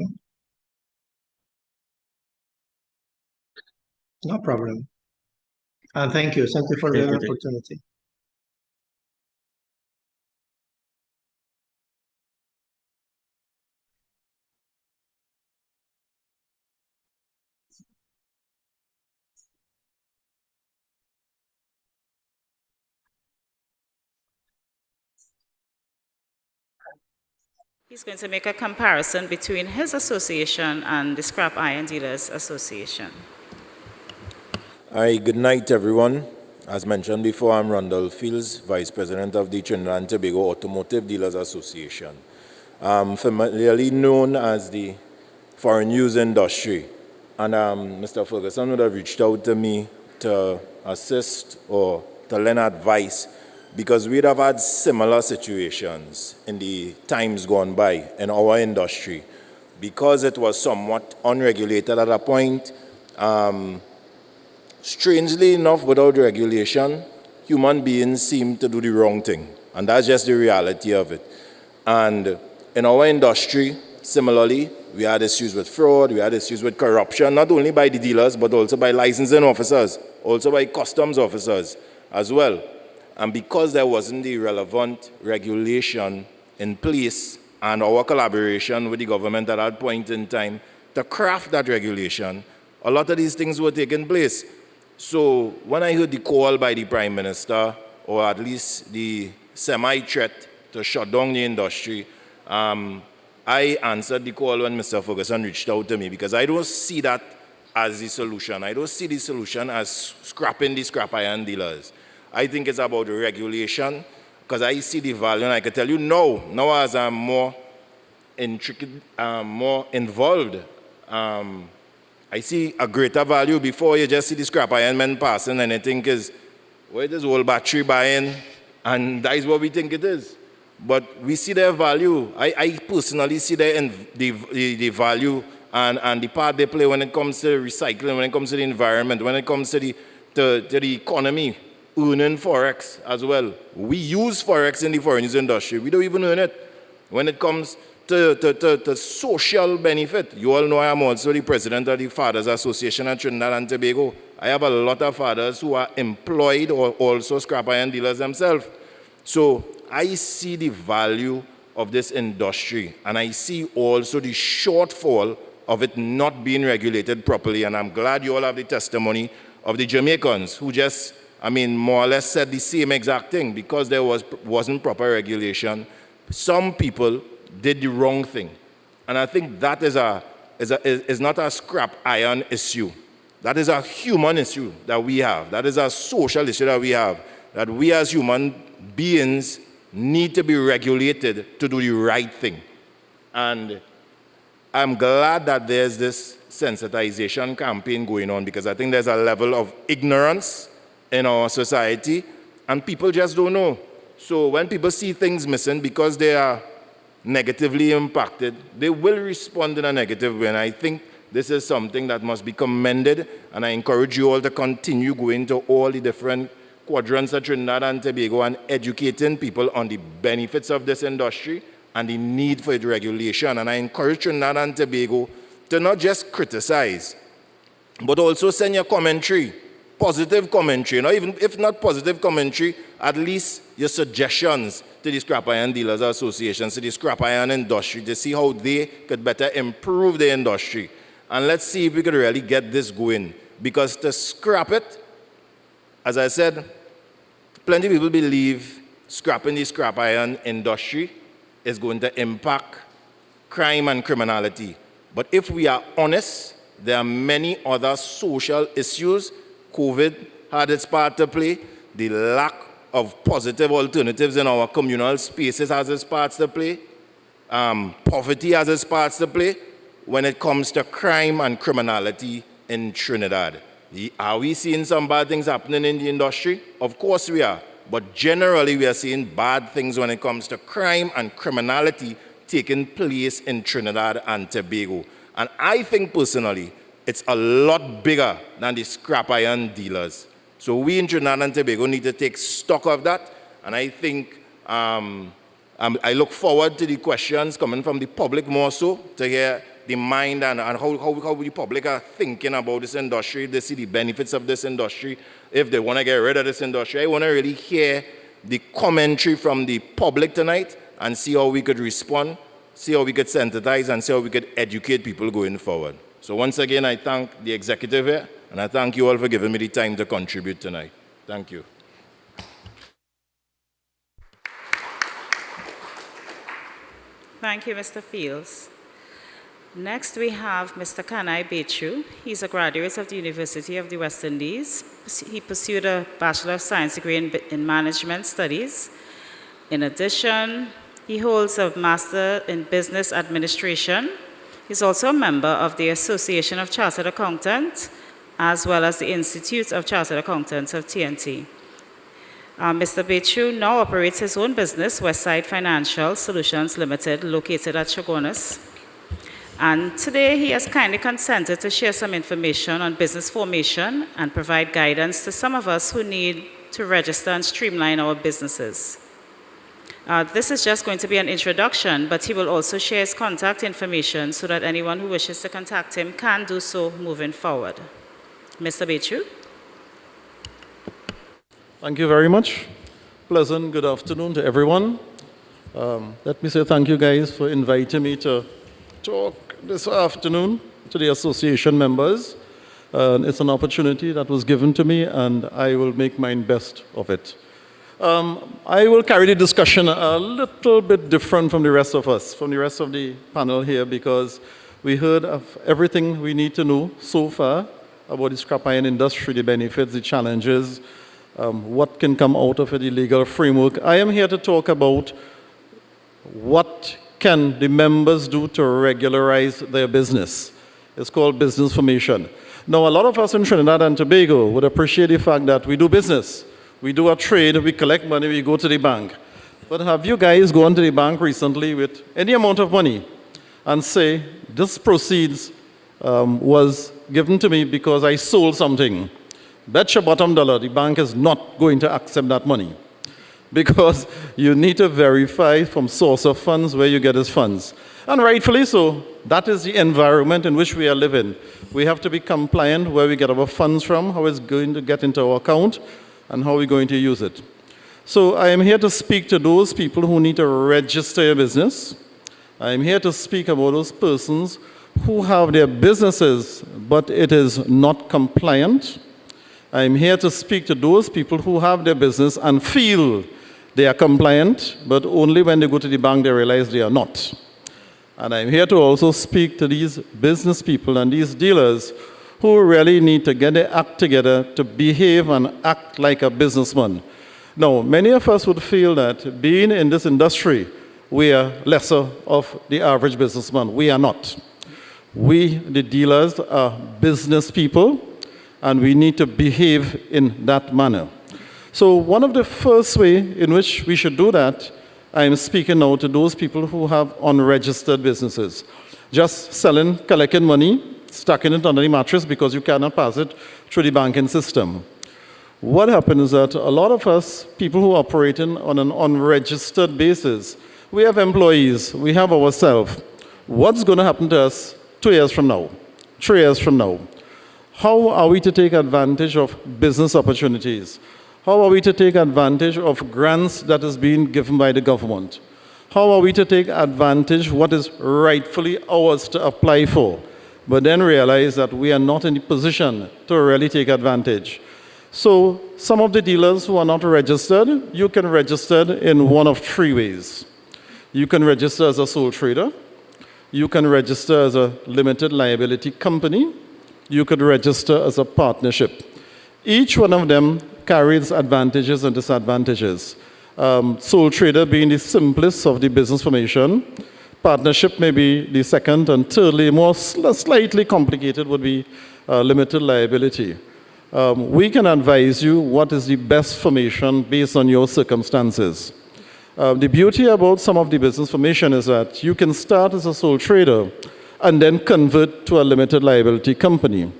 No problem. And thank you. Thank you for the Thank you. opportunity. He's going to make a comparison between his association and the Scrap Iron Dealers Association. Hi, good night, everyone. As mentioned before, I'm Randall Fields, Vice President of the Trinidad and Tobago Automotive Dealers Association. Familiarly known as the foreign use industry. And Mr. Ferguson would have reached out to me to assist or to lend advice, because we'd have had similar situations in the times gone by in our industry. Because it was somewhat unregulated at a point, strangely enough, without regulation, human beings seem to do the wrong thing. And that's just the reality of it. And in our industry, similarly, we had issues with fraud, we had issues with corruption, not only by the dealers, but also by licensing officers, also by customs officers. as well. And because there wasn't the relevant regulation in place and our collaboration with the government at that point in time to craft that regulation, a lot of these things were taking place. So when I heard the call by the Prime Minister, or at least the semi-threat to shut down the industry, I answered the call when Mr. Ferguson reached out to me, because I don't see that as the solution. I don't see the solution as scrapping the scrap iron dealers. I think it's about regulation, because I see the value, and I can tell you now as I'm more intricate, more involved, I see a greater value. Before you just see the scrap iron men passing and I think is, where this whole battery buying, and that is what we think it is. But we see their value. I personally see the value and the part they play when it comes to recycling, when it comes to the environment, when it comes to the economy, earning Forex as well. We use Forex in the foreign industry. We don't even earn it. When it comes to social benefit, you all know I am also the president of the Fathers Association at Trinidad and Tobago. I have a lot of fathers who are employed or also scrap iron dealers themselves. So I see the value of this industry, and I see also the shortfall of it not being regulated properly. And I'm glad you all have the testimony of the Jamaicans who just, more or less said the same exact thing. Because there wasn't proper regulation, some people did the wrong thing. And I think that is not a scrap iron issue. That is a human issue that we have. That is a social issue that we have. That we as human beings need to be regulated to do the right thing. And I'm glad that there's this sensitization campaign going on, because I think there's a level of ignorance in our society and people just don't know. So when people see things missing because they are negatively impacted, they will respond in a negative way. And I think this is something that must be commended, and I encourage you all to continue going to all the different quadrants of Trinidad and Tobago and educating people on the benefits of this industry and the need for its regulation. And I encourage Trinidad and Tobago to not just criticize, but also send your commentary, positive commentary, even if not positive commentary, at least your suggestions to the Scrap Iron Dealers Association, to the scrap iron industry, to see how they could better improve the industry. And let's see if we could really get this going. Because to scrap it, as I said, plenty of people believe scrapping the scrap iron industry is going to impact crime and criminality. But if we are honest, there are many other social issues. COVID had its part to play. The lack of positive alternatives in our communal spaces has its parts to play. Poverty has its parts to play when it comes to crime and criminality in Trinidad. Are we seeing some bad things happening in the industry? Of course we are. But generally we are seeing bad things when it comes to crime and criminality taking place in Trinidad and Tobago. And I think personally, it's a lot bigger than the scrap iron dealers. So we in Trinidad and Tobago need to take stock of that. And I think I look forward to the questions coming from the public more so, to hear the mind and how the public are thinking about this industry. They see the benefits of this industry. If they want to get rid of this industry, I want to really hear the commentary from the public tonight and see how we could respond, see how we could sensitize, and see how we could educate people going forward. So once again, I thank the executive here, and I thank you all for giving me the time to contribute tonight. Thank you. Thank you, Mr. Fields. Next, we have Mr. Kanai Bechu. He's a graduate of the University of the West Indies. He pursued a Bachelor of Science degree in Management Studies. In addition, he holds a Master in Business Administration. He's also a member of the Association of Chartered Accountants, as well as the Institute of Chartered Accountants of TNT. Mr. Bechu now operates his own business, Westside Financial Solutions Limited, located at Chagonas. And today he has kindly consented to share some information on business formation and provide guidance to some of us who need to register and streamline our businesses. This is just going to be an introduction, but he will also share his contact information so that anyone who wishes to contact him can do so moving forward. Mr. Bechu. Thank you very much. Pleasant good afternoon to everyone. Let me say thank you guys for inviting me to talk this afternoon to the association members. It's an opportunity that was given to me, and I will make mine best of it. I will carry the discussion a little bit different from the rest of us, from the rest of the panel here, because we heard of everything we need to know so far about the scrap iron industry, the benefits, the challenges, what can come out of it, the legal framework. I am here to talk about what can the members do to regularize their business. It's called business formation. Now, a lot of us in Trinidad and Tobago would appreciate the fact that we do business. We do a trade, we collect money, we go to the bank. But have you guys gone to the bank recently with any amount of money and say, this proceeds was given to me because I sold something? Bet your bottom dollar, the bank is not going to accept that money, because you need to verify from source of funds where you get these funds. And rightfully so. That is the environment in which we are living. We have to be compliant where we get our funds from, how it's going to get into our account, and how we're going to use it. So I am here to speak to those people who need to register your business. I am here to speak about those persons who have their businesses, but it is not compliant. I am here to speak to those people who have their business and feel they are compliant, but only when they go to the bank they realize they are not. And I'm here to also speak to these business people and these dealers who really need to get their act together to behave and act like a businessman. Now, many of us would feel that being in this industry, we are lesser of the average businessman. We are not. We, the dealers, are business people, and we need to behave in that manner. So one of the first ways in which we should do that, I am speaking now to those people who have unregistered businesses. Just selling, collecting money, stacking it under the mattress because you cannot pass it through the banking system. What happens is that a lot of us, people who are operating on an unregistered basis, we have employees, we have ourselves. What's going to happen to us 2 years from now, 3 years from now? How are we to take advantage of business opportunities? How are we to take advantage of grants that is being given by the government? How are we to take advantage of what is rightfully ours to apply for, but then realize that we are not in the position to really take advantage? So some of the dealers who are not registered, you can register in one of three ways. You can register as a sole trader. You can register as a limited liability company. You could register as a partnership. Each one of them carries advantages and disadvantages. Sole trader being the simplest of the business formation. Partnership may be the second, and thirdly, more slightly complicated, would be limited liability. We can advise you what is the best formation based on your circumstances. The beauty about some of the business formation is that you can start as a sole trader and then convert to a limited liability company.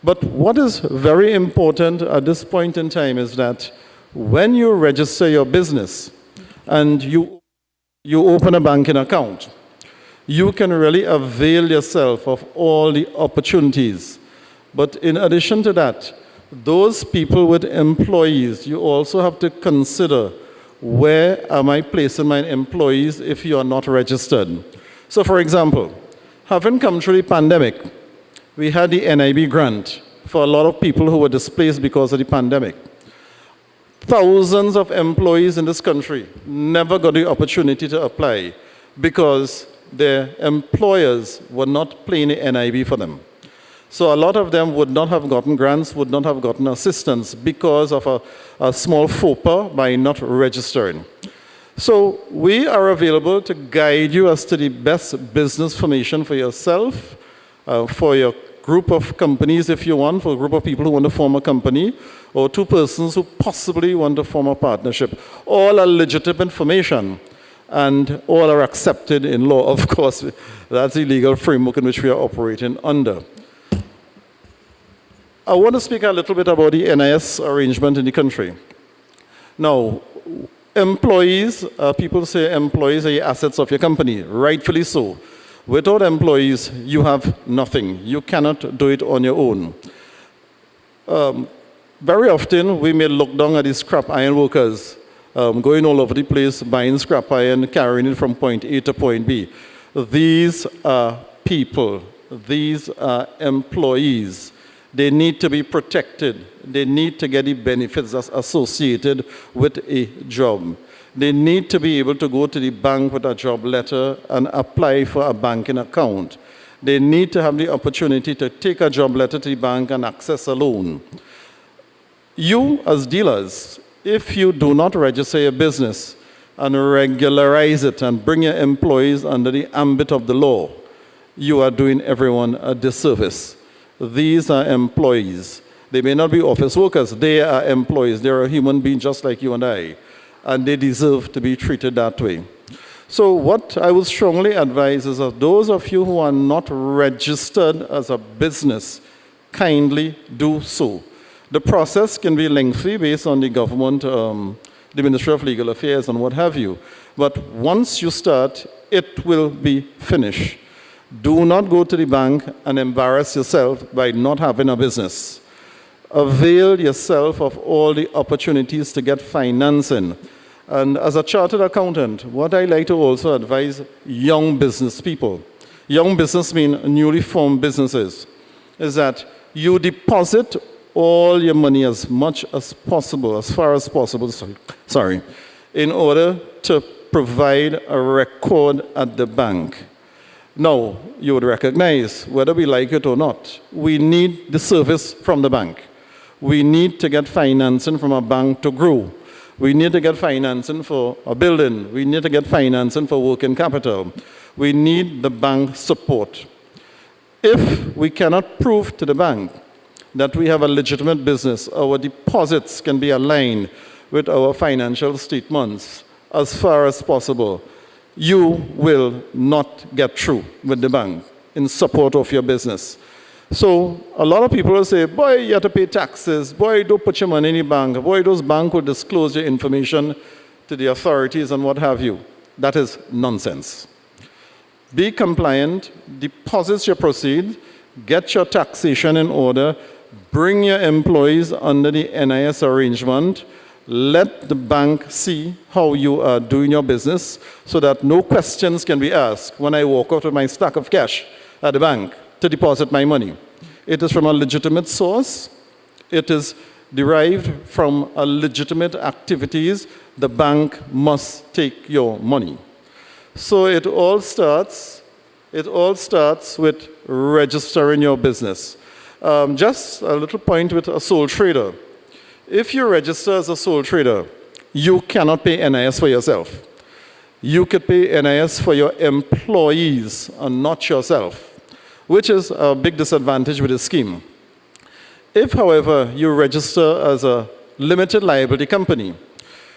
But what is very important at this point in time is that when you register your business and you open a banking account, you can really avail yourself of all the opportunities. But in addition to that, those people with employees, you also have to consider, where am I placing my employees if you are not registered? So for example, having come through the pandemic, we had the NIB grant for a lot of people who were displaced because of the pandemic. Thousands of employees in this country never got the opportunity to apply because their employers were not paying the NIB for them. So a lot of them would not have gotten grants, would not have gotten assistance because of a small faux pas by not registering. So we are available to guide you as to the best business formation for yourself, for your group of companies if you want, for a group of people who want to form a company, or two persons who possibly want to form a partnership. All are legitimate information, and all are accepted in law, of course. That's the legal framework in which we are operating under. I want to speak a little bit about the NIS arrangement in the country. Now, employees, people say employees are the assets of your company, rightfully so. Without employees, you have nothing. You cannot do it on your own. very often we may look down at these scrap iron workers going all over the place, buying scrap iron, carrying it from point A to point B. These are people, these are employees. They need to be protected. They need to get the benefits that's associated with a job. They need to be able to go to the bank with a job letter and apply for a banking account. They need to have the opportunity to take a job letter to the bank and access a loan. You, as dealers, if you do not register your business and regularize it and bring your employees under the ambit of the law, you are doing everyone a disservice. These are employees. They may not be office workers. They are employees. They are a human being just like you and I, and they deserve to be treated that way. So what I would strongly advise is that those of you who are not registered as a business, kindly do so. The process can be lengthy based on the government, the Ministry of Legal Affairs and what have you. But once you start, it will be finished. Do not go to the bank and embarrass yourself by not having a business. Avail yourself of all the opportunities to get financing. And as a chartered accountant, what I like to also advise young business people, young business mean newly formed businesses, is that you deposit all your money as much as possible, as far as possible, in order to provide a record at the bank. Now, you would recognize, whether we like it or not, we need the service from the bank. We need to get financing from a bank to grow. We need to get financing for a building. We need to get financing for working capital. We need the bank support. If we cannot prove to the bank that we have a legitimate business, our deposits can be aligned with our financial statements as far as possible, you will not get through with the bank in support of your business. So a lot of people will say, boy, you have to pay taxes. Boy, don't put your money in the bank. Boy, those banks will disclose your information to the authorities and what have you. That is nonsense. Be compliant, deposit your proceeds, get your taxation in order, bring your employees under the NIS arrangement, let the bank see how you are doing your business so that no questions can be asked when I walk out with my stack of cash at the bank to deposit my money. It is from a legitimate source. It is derived from a legitimate activities. The bank must take your money. So it all starts with registering your business. Just a little point with a sole trader. If you register as a sole trader, you cannot pay NIS for yourself. You could pay NIS for your employees and not yourself, which is a big disadvantage with the scheme. If, however, you register as a limited liability company,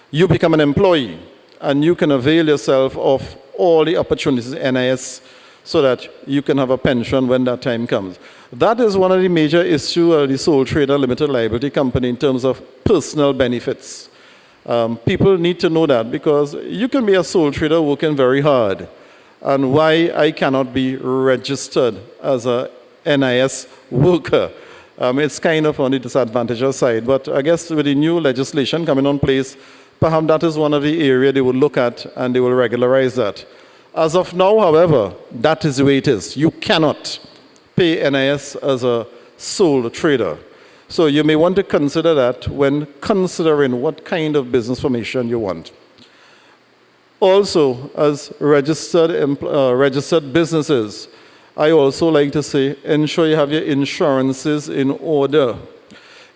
you become an employee and you can avail yourself of all the opportunities in NIS so that you can have a pension when that time comes. That is one of the major issues of the sole trader limited liability company in terms of personal benefits. People need to know that because you can be a sole trader working very hard. And why I cannot be registered as a NIS worker. It's kind of on the disadvantageous side. But I guess with the new legislation coming on place, perhaps that is one of the areas they will look at and they will regularize that. As of now, however, that is the way it is. You cannot pay NIS as a sole trader. So you may want to consider that when considering what kind of business formation you want. Also, as registered businesses, I also like to say, ensure you have your insurances in order.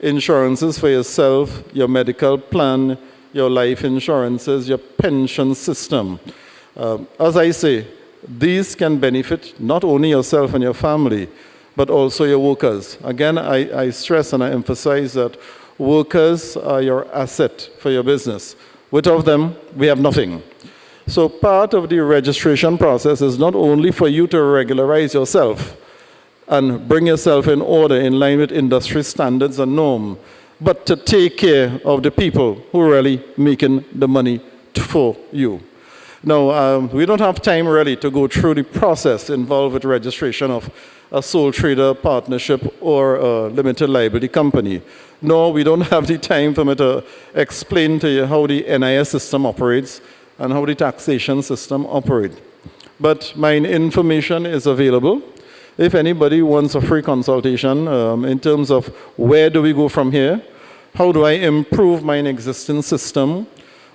Insurances for yourself, your medical plan, your life insurances, your pension system. As I say, these can benefit not only yourself and your family, but also your workers. Again, I stress and I emphasize that workers are your asset for your business. Without them, we have nothing. So part of the registration process is not only for you to regularize yourself and bring yourself in order in line with industry standards and norm, but to take care of the people who are really making the money for you. Now, we don't have time really to go through the process involved with registration of a sole trader partnership or a limited liability company. No, we don't have the time for me to explain to you how the NIS system operates and how the taxation system operates. But my information is available. If anybody wants a free consultation in terms of where do we go from here, how do I improve my existing system,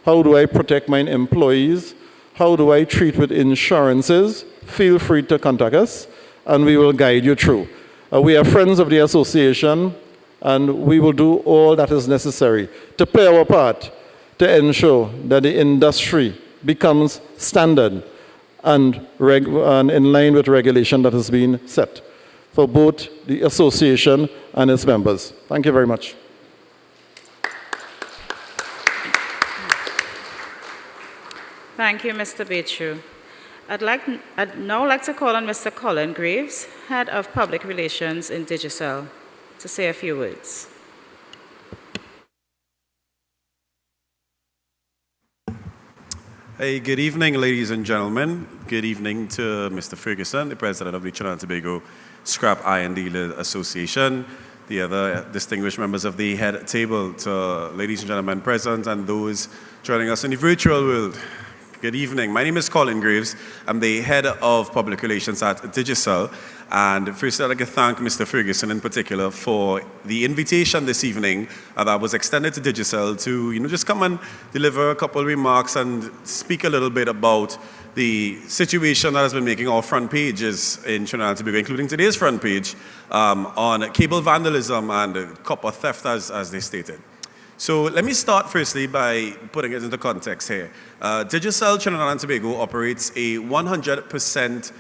how do I protect my employees, how do I treat with insurances, feel free to contact us and we will guide you through. We are friends of the association and we will do all that is necessary to play our part to ensure that the industry becomes standard and in line with regulation that has been set for both the association and its members. Thank you very much. Thank you, Mr. Bechu. I'd now like to call on Mr. Colin Graves, Head of Public Relations in Digicel, to say a few words. Hey, good evening, ladies and gentlemen. Good evening to Mr. Ferguson, the President of the Trinidad and Tobago Scrap Iron Dealer Association, the other distinguished members of the head table, to ladies and gentlemen present and those joining us in the virtual world. Good evening. My name is Colin Graves. I'm the Head of Public Relations at Digicel. And first, I'd like to thank Mr. Ferguson in particular for the invitation this evening that was extended to Digicel to just come and deliver a couple of remarks and speak a little bit about the situation that has been making our front pages in Trinidad and Tobago, including today's front page, on cable vandalism and copper theft, as they stated. So let me start firstly by putting it into context here. Digicel Trinidad and Tobago operates a 100%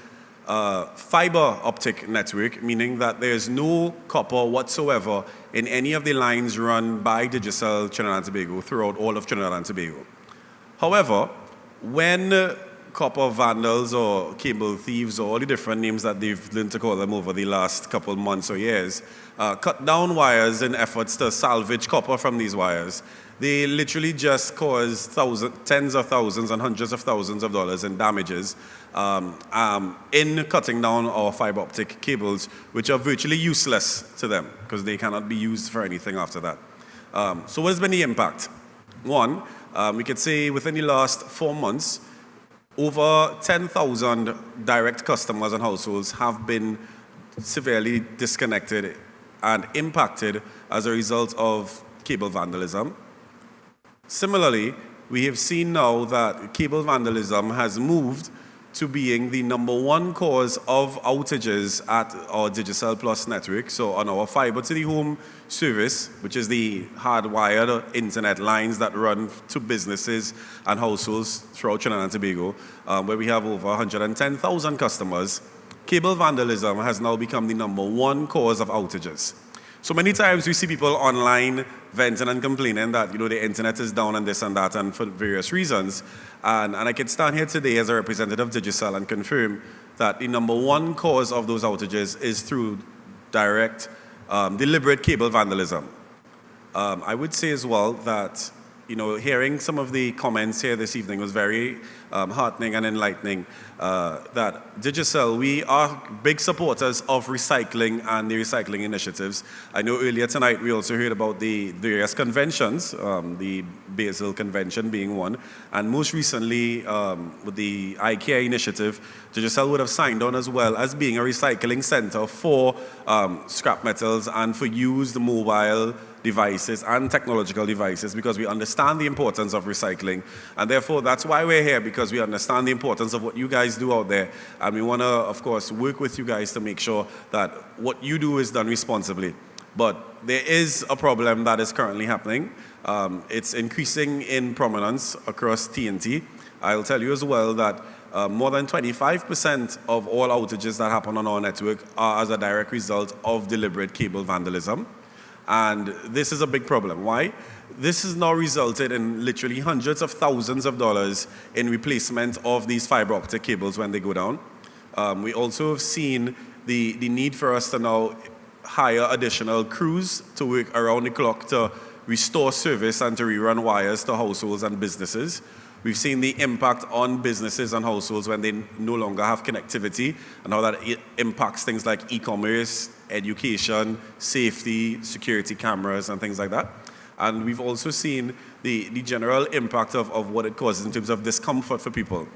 fiber optic network, meaning that there's no copper whatsoever in any of the lines run by Digicel Trinidad and Tobago throughout all of Trinidad and Tobago. However, when copper vandals or cable thieves or all the different names that they've learned to call them over the last couple months or years, cut down wires in efforts to salvage copper from these wires, they literally just cause tens of thousands and hundreds of thousands of dollars in damages in cutting down our fiber optic cables, which are virtually useless to them because they cannot be used for anything after that. So what has been the impact? One, we could say within the last 4 months, over 10,000 direct customers and households have been severely disconnected and impacted as a result of cable vandalism. Similarly, we have seen now that cable vandalism has moved to being the #1 cause of outages at our Digicel Plus network. So on our fiber to the home service, which is the hardwired internet lines that run to businesses and households throughout Trinidad and Tobago, where we have over 110,000 customers, cable vandalism has now become the #1 cause of outages. So many times we see people online venting and complaining that the internet is down and this and that and for various reasons. And I can stand here today as a representative of Digicel and confirm that the #1 cause of those outages is through direct, deliberate cable vandalism. I would say as well that hearing some of the comments here this evening was very heartening and enlightening. That Digicel, we are big supporters of recycling and the recycling initiatives. I know earlier tonight we also heard about the various conventions, the Basel Convention being one, and most recently with the IKEA initiative, Digicel would have signed on as well as being a recycling center for scrap metals and for used mobile devices and technological devices, because we understand the importance of recycling, and therefore that's why we're here, because we understand the importance of what you guys do out there, and we want to, of course, work with you guys to make sure that what you do is done responsibly. But there is a problem that is currently happening. It's increasing in prominence across TNT. I'll tell you as well that more than 25% of all outages that happen on our network are as a direct result of deliberate cable vandalism. And this is a big problem. Why? This has now resulted in literally hundreds of thousands of dollars in replacement of these fiber optic cables when they go down. We also have seen the need for us to now hire additional crews to work around the clock to restore service and to rerun wires to households and businesses. We've seen the impact on businesses and households when they no longer have connectivity, and how that impacts things like e-commerce, education, safety, security cameras, and things like that. And we've also seen the general impact of what it causes in terms of discomfort for people.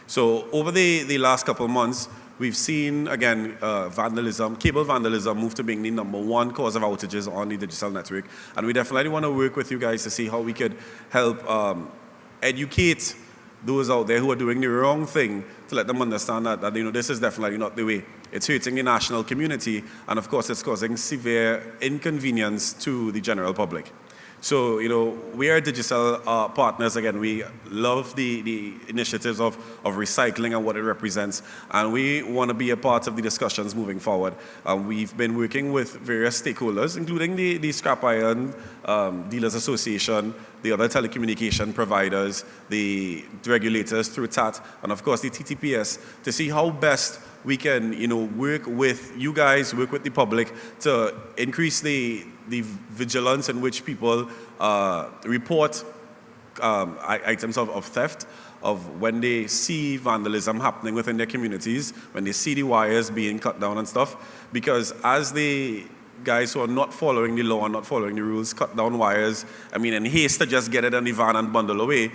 So over the last couple of months, we've seen, again, vandalism, cable vandalism move to being the #1 cause of outages on the digital network. And we definitely want to work with you guys to see how we could help educate those out there who are doing the wrong thing, to let them understand that this is definitely not the way. It's hurting the national community, and of course it's causing severe inconvenience to the general public. So, we are digital partners. Again, we love the initiatives of recycling and what it represents, and we want to be a part of the discussions moving forward. We've been working with various stakeholders, including the Scrap Iron Dealers Association, the other telecommunication providers, the regulators through TAT, and of course the TTPS, to see how best we can, work with you guys, work with the public to increase the vigilance in which people report items of theft, of when they see vandalism happening within their communities, when they see the wires being cut down and stuff. Because as the guys who are not following the law and not following the rules cut down wires, in haste to just get it in the van and bundle away,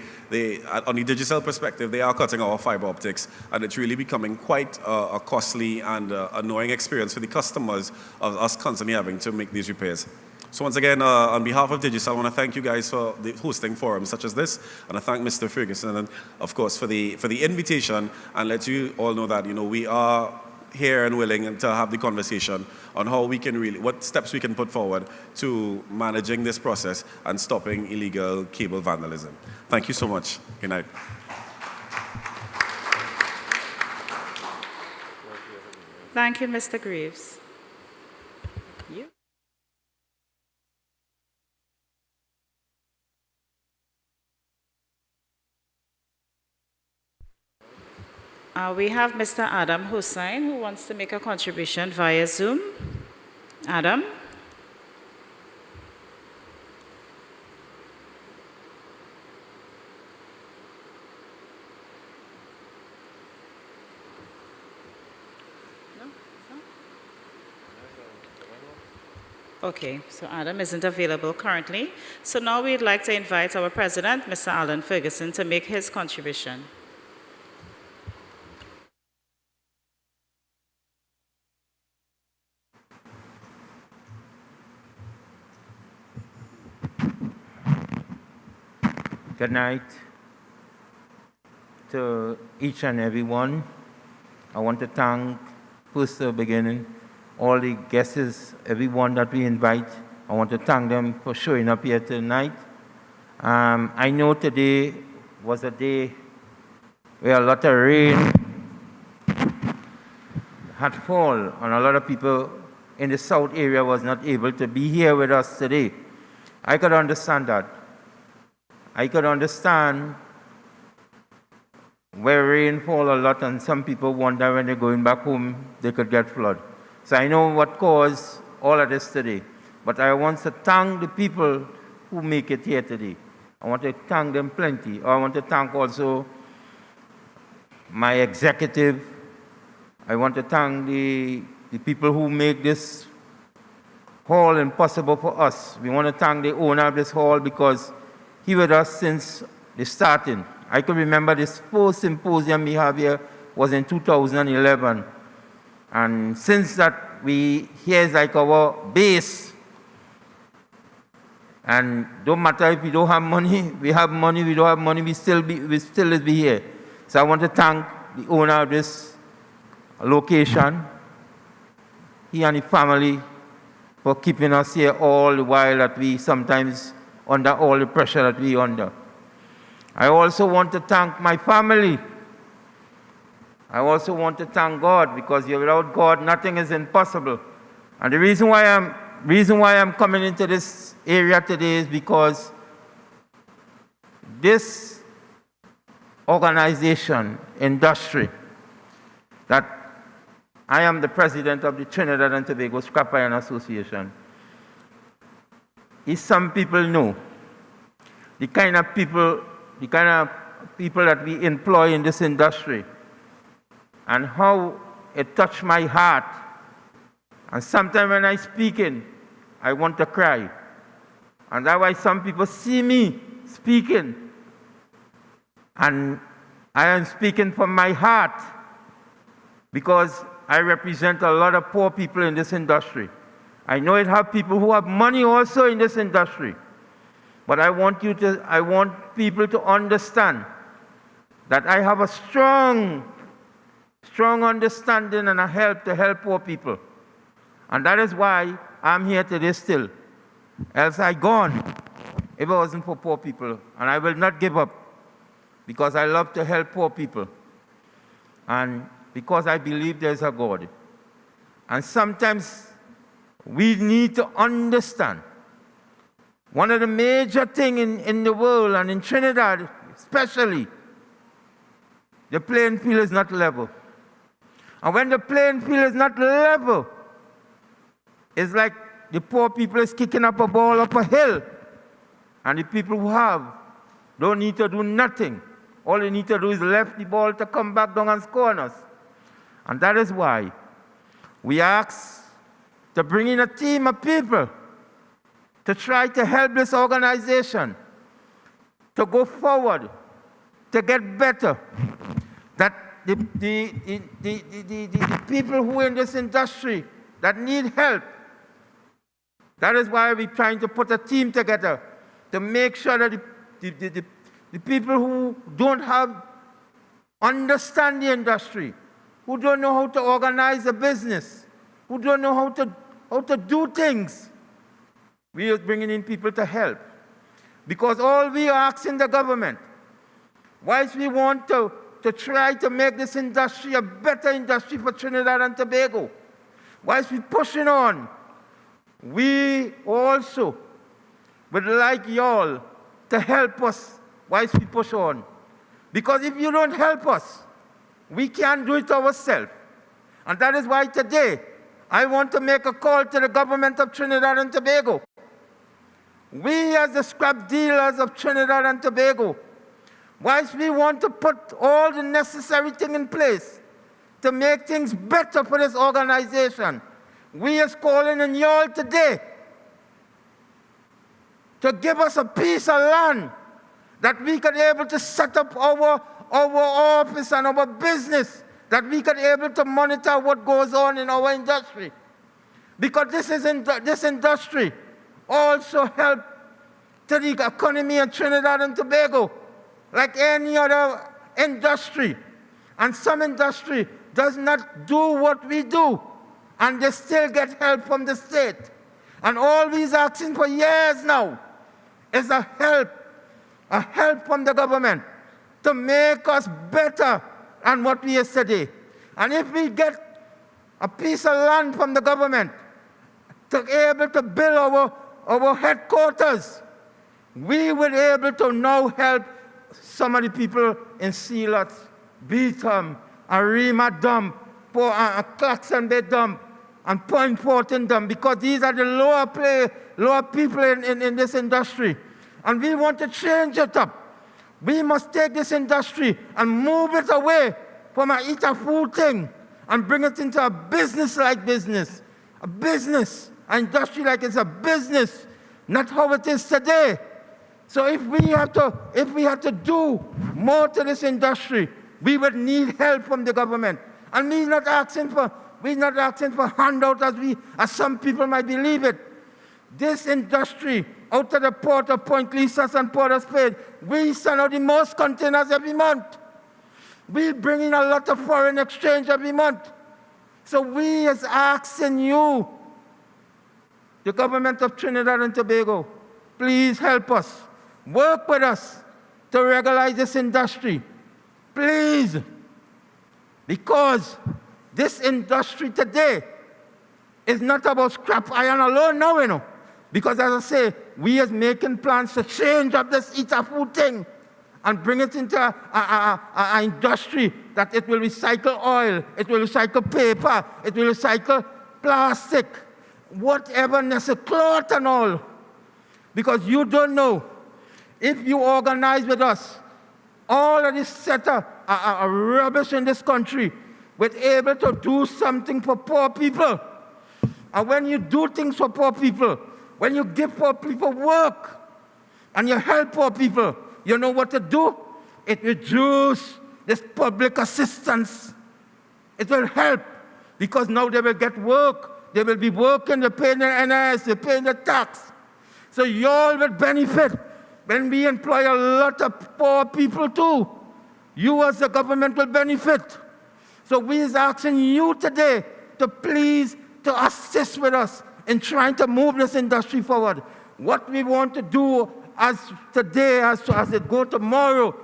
on the digital perspective, they are cutting our fiber optics, and it's really becoming quite a costly and annoying experience for the customers of us constantly having to make these repairs. So once again, on behalf of Digital, I want to thank you guys for hosting forums such as this, and I thank Mr. Ferguson, and of course for the invitation, and let you all know that we are here and willing to have the conversation on how we can what steps we can put forward to managing this process and stopping illegal cable vandalism. Thank you so much. Good night. Thank you, Mr. Greaves. You? We have Mr. Adam Hussain, who wants to make a contribution via Zoom. Adam? Okay, so Adam isn't available currently. So now we'd like to invite our president, Mr. Alan Ferguson, to make his contribution. Good night to each and every one. I want to thank, first to the beginning, all the guests, everyone that we invite. I want to thank them for showing up here tonight. I know today was a day where a lot of rain had fallen, and a lot of people in the south area was not able to be here with us today. I could understand that. I could understand where rain fall a lot, and some people wonder when they're going back home, they could get flood. So I know what caused all of this today. But I want to thank the people who make it here today. I want to thank them plenty. I want to thank also my executive. I want to thank the people who make this hall impossible for us. We want to thank the owner of this hall, because he with us since the starting. I can remember this first symposium we have here was in 2011. And since that, here is like our base. And don't matter if we don't have money, we have money, we don't have money, we still be here. So I want to thank the owner of this location, he and the family, for keeping us here all the while that we sometimes under all the pressure that we under. I also want to thank my family. I also want to thank God, because without God, nothing is impossible. And the reason why I'm coming into this area today is because this organization, industry, that I am the president of the Trinidad and Tobago Scrap Iron Association, is some people know the kind of people, the kind of people that we employ in this industry and how it touched my heart. And sometimes when I speaking, I want to cry. And that's why some people see me speaking. And I am speaking from my heart because I represent a lot of poor people in this industry. I know it have people who have money also in this industry. But I want people to understand that I have a strong understanding and a help to help poor people. And that is why I'm here today still. Else I gone if it wasn't for poor people. And I will not give up because I love to help poor people. And because I believe there's a God. And sometimes we need to understand one of the major things in the world and in Trinidad especially, the playing field is not level. And when the playing field is not level, it's like the poor people is kicking up a ball up a hill. And the people who have don't need to do nothing. All they need to do is left the ball to come back down and score on us. And that is why we ask to bring in a team of people to try to help this organization to go forward, to get better. That the people who are in this industry that need help, that is why we're trying to put a team together to make sure that the people who don't understand the industry, who don't know how to organize a business, who don't know how to do things, we are bringing in people to help. Because all we are asking the government, whilst we want to try to make this industry a better industry for Trinidad and Tobago, whilst we're pushing on, we also would like y'all to help us whilst we push on. Because if you don't help us, we can't do it ourselves. And that is why today, I want to make a call to the government of Trinidad and Tobago. We as the scrap dealers of Trinidad and Tobago, whilst we want to put all the necessary things in place to make things better for this organization, we is calling on y'all today to give us a piece of land that we could be able to set up our office and our business, that we could be able to monitor what goes on in our industry. Because this industry also helps to the economy of Trinidad and Tobago, like any other industry. And some industry does not do what we do, and they still get help from the state. And all we're asking for years now is a help from the government to make us better than what we are today. And if we get a piece of land from the government to be able to build our headquarters, we will be able to now help some of the people in Sealot, Beetham, Arima Dump, Claxon Bay Dump, and Point Fortin Dump, because these are the lower people in this industry. And we want to change it up. We must take this industry and move it away from a eat a food thing and bring it into a business-like business. A business, an industry like it's a business, not how it is today. So if we have to do more to this industry, we would need help from the government. And we're not asking for handout as some people might believe it. This industry, out of the port of Point Lisas and Port of Spain, we send out the most containers every month. We bring in a lot of foreign exchange every month. So we is asking you, the government of Trinidad and Tobago, please help us. Work with us to regularize this industry. Please. Because this industry today is not about scrap iron alone now, you know. Because as I say, we are making plans to change up this eat-a food thing and bring it into an industry that it will recycle oil, it will recycle paper, it will recycle plastic, whatever necessary, cloth and all. Because you don't know, if you organize with us, all of this set of rubbish in this country, we're able to do something for poor people. And when you do things for poor people, when you give poor people work, and you help poor people, you know what to do? It reduces this public assistance. It will help, because now they will get work. They will be working, they're paying their NIS, they're paying their tax. So you all will benefit when we employ a lot of poor people too. You as the government will benefit. So we is asking you today to please to assist with us in trying to move this industry forward. What we want to do as today, as it go tomorrow,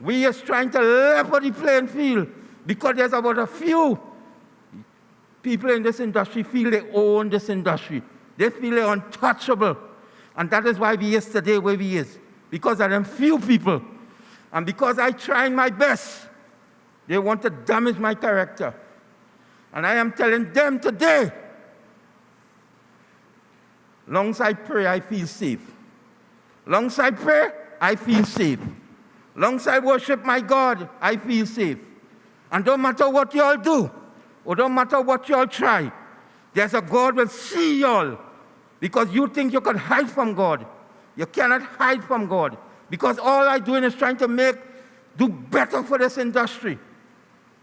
we are trying to level the playing field, because there's about a few people in this industry feel they own this industry. They feel they're untouchable. And that is why we is today where we is, because of them few people. And because I trying my best, they want to damage my character. And I am telling them today, long I pray, I feel safe. Long I pray, I feel safe. Long I worship my God, I feel safe. And don't matter what y'all do, or don't matter what y'all try, there's a God will see y'all. Because you think you can hide from God. You cannot hide from God. Because all I'm doing is trying to do better for this industry.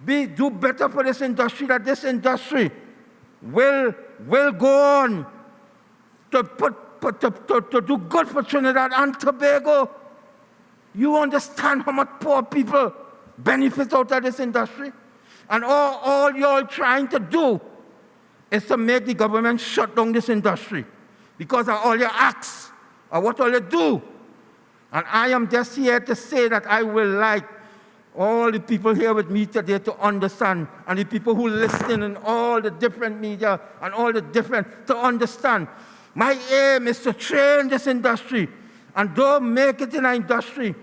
Do better for this industry, that this industry will go on to do good for Trinidad and Tobago. You understand how much poor people benefit out of this industry? And all you're trying to do is to make the government shut down this industry, because of all your acts, or what all you do. And I am just here to say that I will like all the people here with me today to understand, and the people who listen in all the different media and all the different, to understand. My aim is to train this industry, and don't make it in an industry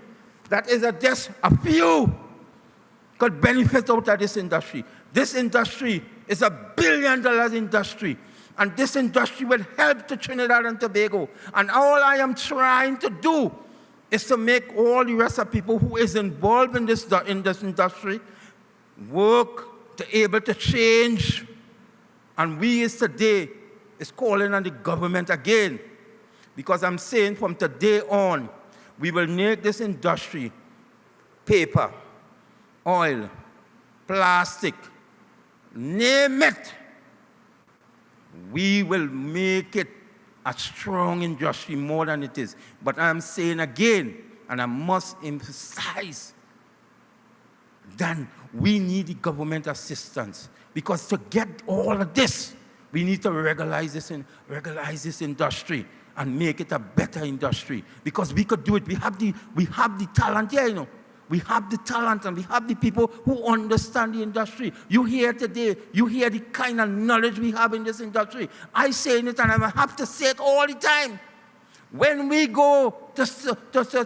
that is just a few could benefit out of this industry. This industry is $1 billion industry. And this industry will help to Trinidad and Tobago. And all I am trying to do is to make all the rest of people who is involved in this industry work to able to change. And we is today is calling on the government again. Because I'm saying from today on, we will make this industry paper, oil, plastic, name it. We will make it a strong industry more than it is. But I'm saying again, and I must emphasize, then we need the government assistance. Because to get all of this, we need to regularize this industry and make it a better industry. Because we could do it. We have the talent here, you know. We have the talent and we have the people who understand the industry. You hear today, you hear the kind of knowledge we have in this industry. I say it and I have to say it all the time. When we go to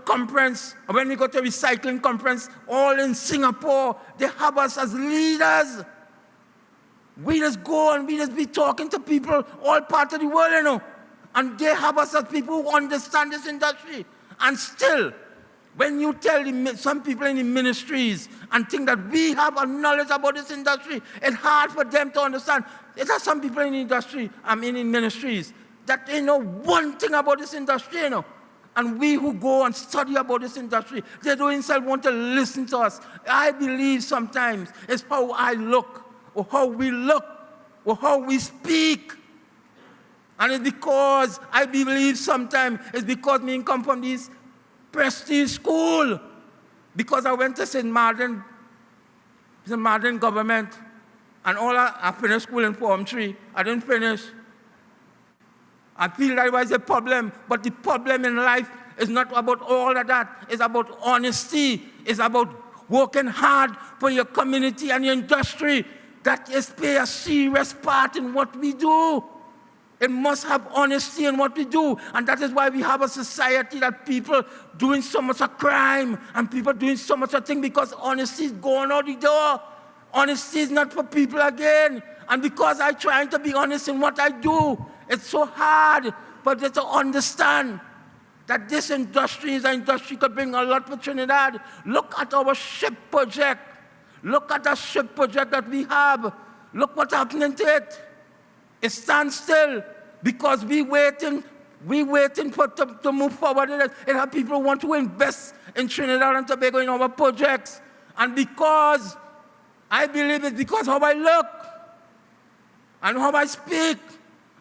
conference, when we go to recycling conference, all in Singapore, they have us as leaders. We just go and we just be talking to people all part of the world, you know. And they have us as people who understand this industry. And still, when you tell some people in the ministries and think that we have a knowledge about this industry, it's hard for them to understand. There are some people in the industry, in ministries, that they know one thing about this industry, you know. And we who go and study about this industry, they don't themselves want to listen to us. I believe sometimes it's how I look, or how we look, or how we speak. And it's because I believe sometimes it's because me come from this prestige school. Because I went to St. Martin government, and all I finished school in Form 3. I didn't finish. I feel that was a problem, but the problem in life is not about all of that. It's about honesty. It's about working hard for your community and your industry. That is play a serious part in what we do. It must have honesty in what we do. And that is why we have a society that people doing so much of crime and people doing so much of things, because honesty is going out the door. Honesty is not for people again. And because I'm trying to be honest in what I do, it's so hard for them to understand that this industry is an industry could bring a lot for Trinidad. Look at our ship project. Look at the ship project that we have. Look what's happening to it. It stands still because we waiting for to move forward. It have people who want to invest in Trinidad and Tobago in our projects. And because I believe it's because how I look and how I speak.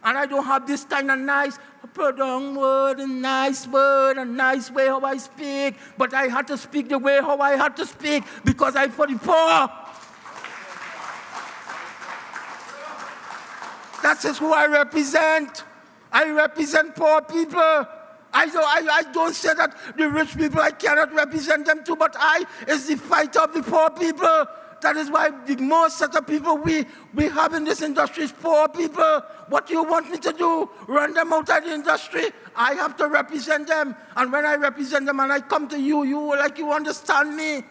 And I don't have this kind of nice, put on word, and nice way how I speak. But I had to speak the way how I had to speak because I'm for the poor. That's just who I represent. I represent poor people. I don't say that the rich people, I cannot represent them too, but I is the fighter of the poor people. That is why the most set of people we have in this industry is poor people. What do you want me to do? Run them out of the industry? I have to represent them. And when I represent them and I come to you, you understand me.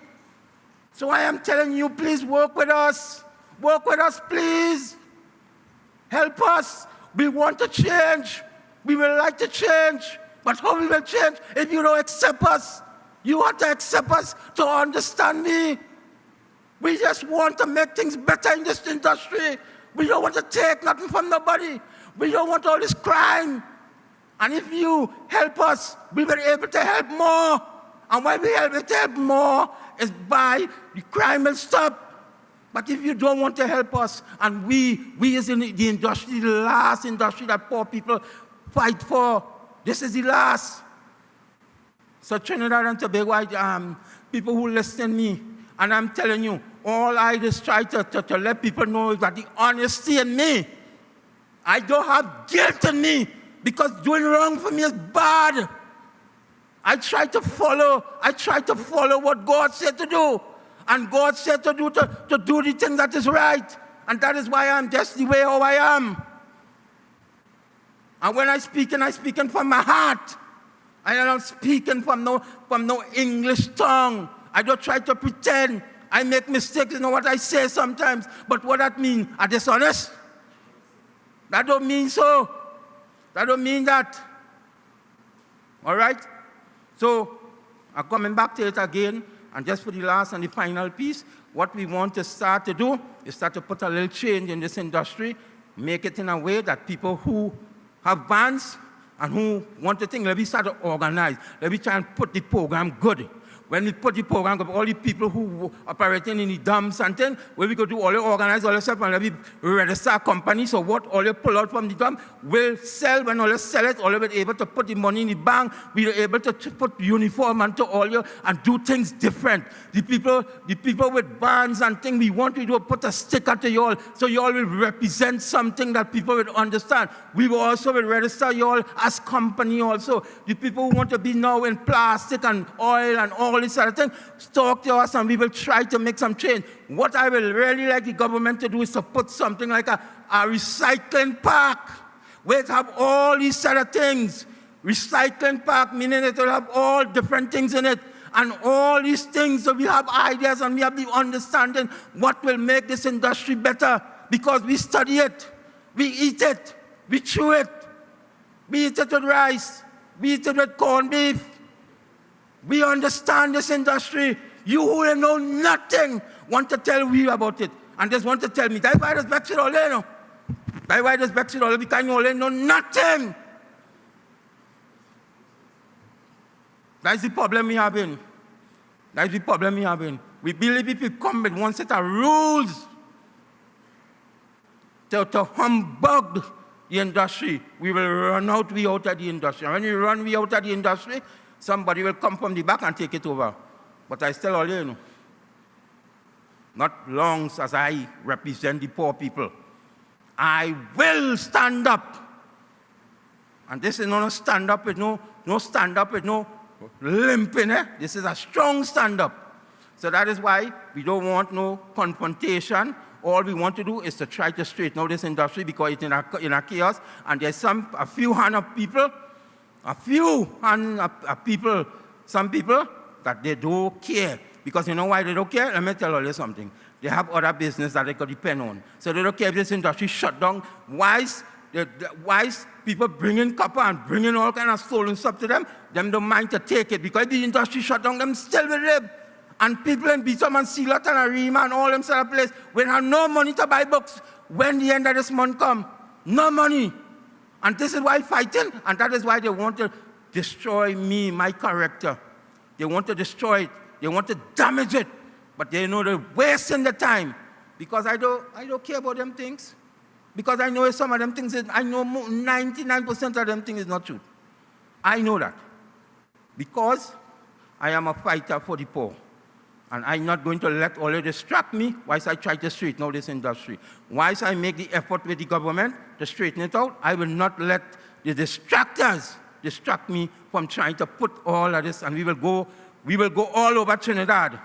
So I am telling you, please work with us. Work with us, please. Help us. We want to change. We would like to change. But how we will change if you don't accept us? You want to accept us to understand me. We just want to make things better in this industry. We don't want to take nothing from nobody. We don't want all this crime. And if you help us, we will be able to help more. And why we able to help more is by the crime will stop. But if you don't want to help us, and we as in the industry, the last industry that poor people fight for, this is the last. So Trinidad and Tobago, people who listen to me, and I'm telling you, all I just try to let people know is that the honesty in me, I don't have guilt in me, because doing wrong for me is bad. I try to follow what God said to do. And God said to do the thing that is right. And that is why I'm just the way how I am. And when I speaking from my heart. I am not speaking from no English tongue. I don't try to pretend. I make mistakes in what I say sometimes. But what that mean? I'm dishonest? That don't mean so. That don't mean that. All right? So, I'm coming back to it again. And just for the last and the final piece, what we want to start to do is start to put a little change in this industry, make it in a way that people who have bands and who want to think, let me start to organize. Let me try and put the program good. When we put the program up, all the people who operating in the dumps and things, where we go do all the organize all the stuff and let me register a company, so what all you pull out from the dump will sell. When all you sell it, all you be able to put the money in the bank, we are able to put uniform onto all you and do things different. The people with bands and things, we want to do put a sticker to you all, so you all will represent something that people will understand. We will also will register you all as company also. The people who want to be now in plastic and oil and all this other thing, talk to us and we will try to make some change. What I will really like the government to do is to put something like a recycling park where it have all these sort of things. Recycling park, meaning it will have all different things in it. And all these things, so we have ideas and we have the understanding what will make this industry better, because we study it, we eat it, we chew it, we eat it with rice, we eat it with corned beef. We understand this industry. You who know nothing want to tell we about it and just want to tell me, that's why this Brexit all there, no? That's why this Brexit all because you all know nothing. That's the problem we have in. That's the problem we have in. We believe if we come with one set of rules to humbug the industry, we will run out of the industry. And when we run out of the industry, somebody will come from the back and take it over. But I still all you know. Not long as I represent the poor people. I will stand up. And this is not a stand up with no stand up with no limping. This is a strong stand up. So that is why we don't want no confrontation. All we want to do is to try to straighten out this industry because it's in a chaos. And there's a few people some people that they don't care. Because you know why they don't care? Let me tell you something. They have other business that they could depend on. So they don't care if this industry shut down. Why Why is people bringing copper and bringing all kind of stolen stuff to them? Them don't mind to take it because the industry shut down, them still will live. And people in Beecham and Sealot and Arima and all them sort of place will have no money to buy books when the end of this month come. No money. And this is why fighting, and that is why they want to destroy me, my character. They want to destroy it. They want to damage it. But they know they're wasting the time. Because I don't care about them things. Because I know some of them things, I know 99% of them things is not true. I know that. Because I am a fighter for the poor. And I'm not going to let all it distract me whilst I try to straighten out this industry. Whilst I make the effort with the government to straighten it out, I will not let the distractors distract me from trying to put all of this. And we will go all over Trinidad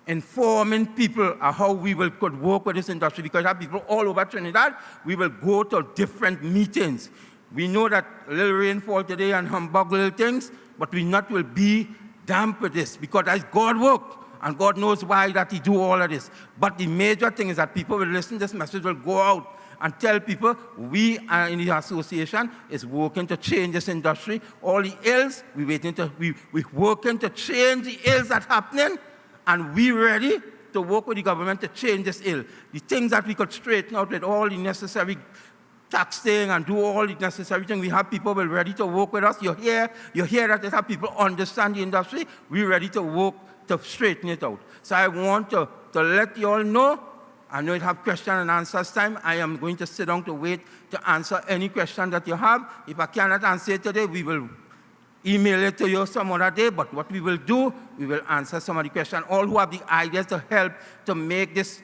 informing people of how could work with this industry. Because I have people all over Trinidad, we will go to different meetings. We know that a little rainfall today and humbug little things, but we not will be damp with this because that's God work, and God knows why that He do all of this. But the major thing is that people will listen, this message will go out and tell people we are in the association is working to change this industry. All the ills, we're working to change the ills that happening, and we're ready to work with the government to change this ill. The things that we could straighten out with all the necessary taxing and do all the necessary things. We have people ready to work with us. You hear that they have people understand the industry. We're ready to work to straighten it out. So I want to let you all know. I know you have question and answers time. I am going to sit down to wait to answer any question that you have. If I cannot answer it today, we will email it to you some other day. But what we will do, we will answer some of the questions. All who have the ideas to help to make this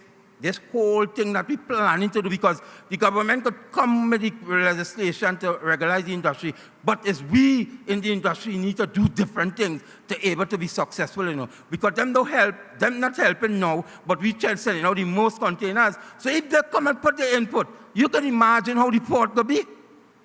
whole thing that we're planning to do, because the government could come with the legislation to regularize the industry, but it's we in the industry need to do different things to able to be successful, because them don't help, them not helping now, but we try selling out the most containers. So if they come and put the input, you can imagine how the port could be.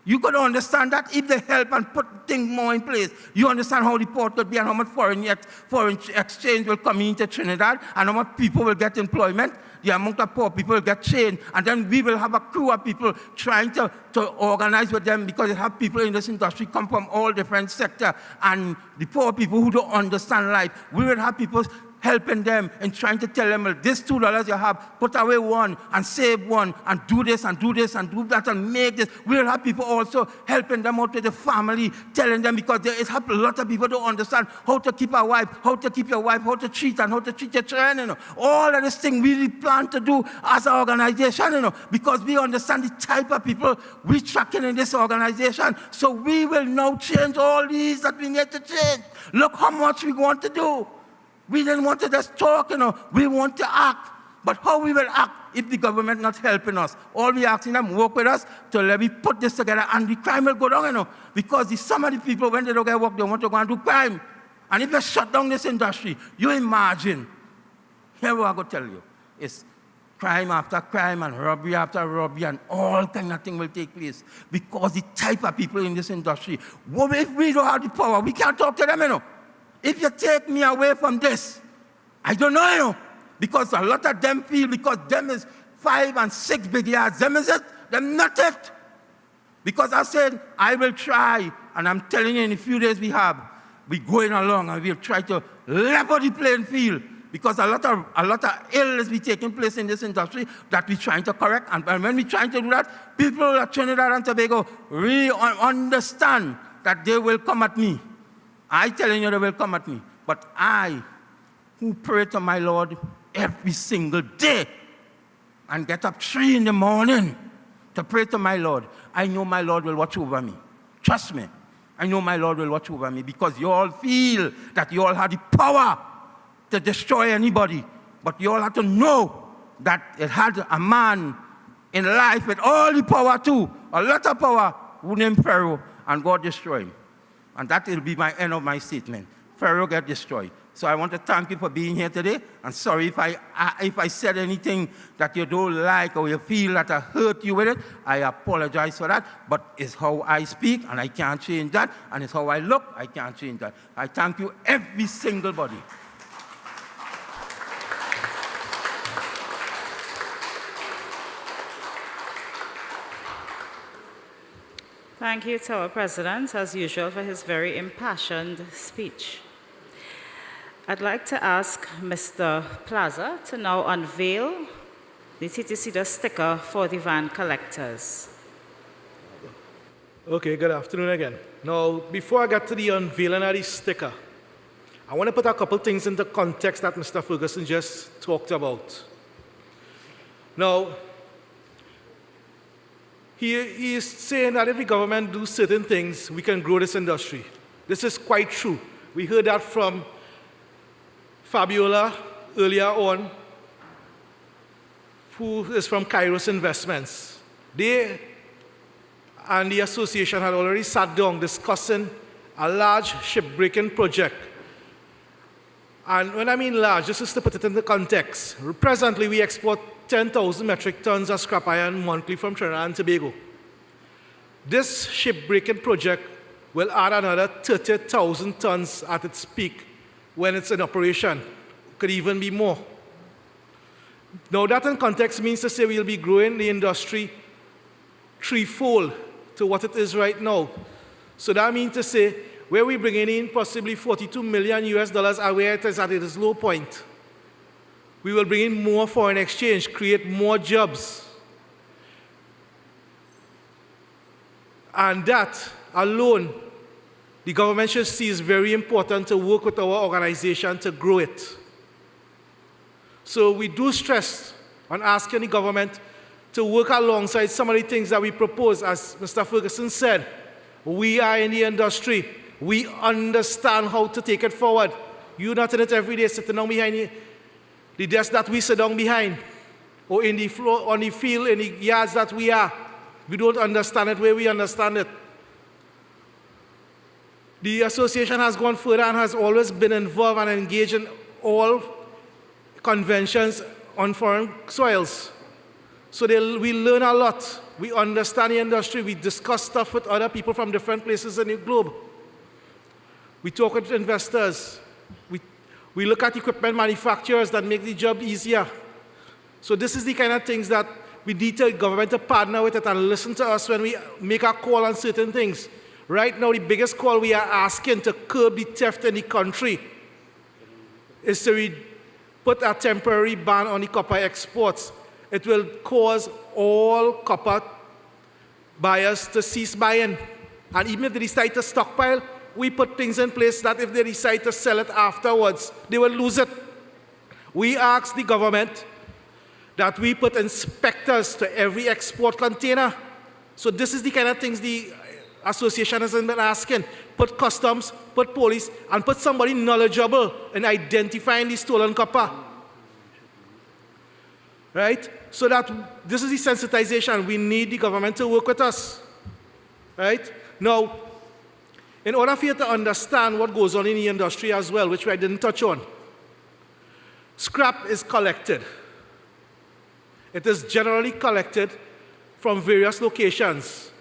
You could understand that if they help and put things more in place, you understand how the port could be and how much foreign exchange will come into Trinidad and how much people will get employment. The amount of poor people will get trained, and then we will have a crew of people trying to organize with them, because they have people in this industry come from all different sectors, and the poor people who don't understand life, we will have people helping them and trying to tell them, well, this $2 you have, put away one and save one and do this and do this and do that and make this. We'll have people also helping them out with the family, telling them, because there is a lot of people don't understand how to keep a wife, how to keep your wife, how to treat and how to treat your children. All of this thing we plan to do as an organization, because we understand the type of people we're tracking in this organization. So we will now change all these that we need to change. Look how much we want to do. We didn't want to just talk, we want to act. But how we will act if the government not helping us? All we asking them work with us to let me put this together, and the crime will go down, because some of the people, when they don't get work, they want to go and do crime. And if you shut down this industry, you imagine, here what I'm going to tell you, is crime after crime and robbery after robbery and all kind of things will take place, because the type of people in this industry, if we don't have the power, we can't talk to them, If you take me away from this, I don't know, because a lot of them feel, because them is 5 and 6 big yards, them is it, them not it. Because I said, I will try, and I'm telling you, in a few days we're going along, and we'll try to level the playing field, because a lot of illness be taking place in this industry that we're trying to correct, and when we're trying to do that, people at Trinidad and Tobago really understand that they will come at me. I telling you they will come at me. But I, who pray to my Lord every single day and get up 3 in the morning to pray to my Lord, I know my Lord will watch over me. Trust me. I know my Lord will watch over me, because you all feel that you all have the power to destroy anybody. But you all have to know that it had a man in life with all the power too, a lot of power, who named Pharaoh, and God destroyed him. And that will be my end of my statement. Pharaoh get destroyed. So I want to thank you for being here today. And sorry if I said anything that you don't like or you feel that I hurt you with it. I apologize for that. But it's how I speak, and I can't change that. And it's how I look, I can't change that. I thank you, every single body. Thank you to our President, as usual, for his very impassioned speech. I'd like to ask Mr. Plaza to now unveil the TTSIDA sticker for the van collectors. Okay, good afternoon again. Now, before I get to the unveiling of the sticker, I want to put a couple things into context that Mr. Ferguson just talked about. Now, he is saying that if the government do certain things, we can grow this industry. This is quite true. We heard that from Fabiola earlier on, who is from Kairos Investments. They and the association had already sat down discussing a large shipbreaking project. And when I mean large, just is to put it into context. Presently, we export 10,000 metric tons of scrap iron monthly from Trinidad and Tobago. This shipbreaking project will add another 30,000 tons at its peak when it's in operation. Could even be more. Now, that in context means to say we'll be growing the industry threefold to what it is right now. So that means to say, where we're bringing in possibly $42 million and where it is at its low point, we will bring in more foreign exchange, create more jobs. And that alone, the government should see is very important to work with our organization to grow it. So we do stress on asking the government to work alongside some of the things that we propose. As Mr. Ferguson said, we are in the industry. We understand how to take it forward. You're not in it every day sitting down behind the desk that we sit down behind, or in the floor, on the field, in the yards that we are. We don't understand it where we understand it. The association has gone further and has always been involved and engaged in all conventions on foreign soils. So we learn a lot. We understand the industry. We discuss stuff with other people from different places in the globe. We talk with investors. We look at equipment manufacturers that make the job easier. So this is the kind of things that we need the government to partner with it and listen to us when we make a call on certain things. Right now, the biggest call we are asking to curb the theft in the country is to put a temporary ban on the copper exports. It will cause all copper buyers to cease buying. And even if they decide to stockpile, we put things in place that if they decide to sell it afterwards, they will lose it. We ask the government that we put inspectors to every export container. So this is the kind of things the association has been asking. Put customs, put police, and put somebody knowledgeable in identifying the stolen copper. Right? So that this is the sensitization. We need the government to work with us. Right? Now, in order for you to understand what goes on in the industry as well, which I didn't touch on, scrap is collected. It is generally collected from various locations.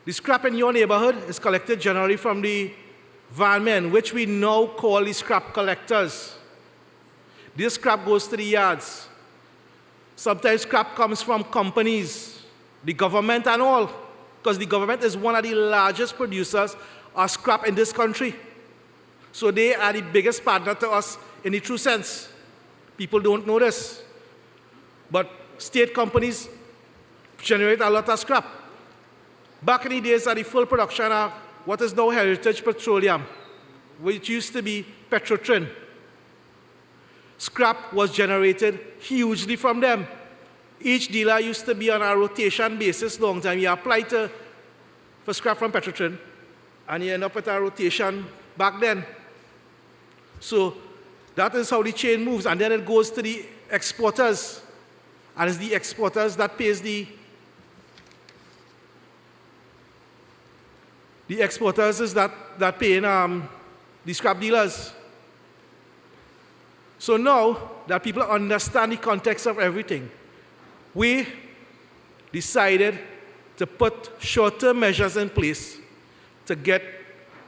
The scrap in your neighborhood is collected generally from the van men, which we now call the scrap collectors. This scrap goes to the yards. Sometimes scrap comes from companies, the government and all, because the government is one of the largest producers of scrap in this country. So they are the biggest partner to us in the true sense. People don't know this. But state companies generate a lot of scrap. Back in the days of the full production of what is now Heritage Petroleum, which used to be Petrotrin, scrap was generated hugely from them. Each dealer used to be on a rotation basis long time. You apply for scrap from Petrotrin, and you end up with a rotation back then. So that is how the chain moves, and then it goes to the exporters. And it's the exporters that pays the exporters is that paying the scrap dealers. So now that people understand the context of everything, we decided to put short-term measures in place to get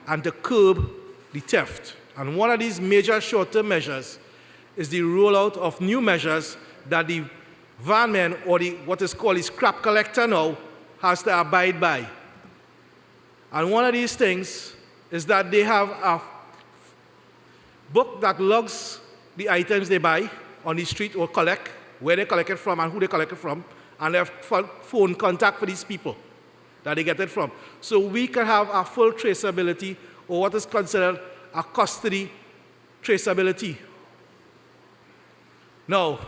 and to curb the theft. And one of these major short-term measures is the rollout of new measures that the van men, or what is called the scrap collector now, has to abide by. And one of these things is that they have a book that logs the items they buy on the street or collect, where they collect it from and who they collect it from, and their phone contact for these people that they get it from. So we can have a full traceability, or what is considered a custody traceability. Now,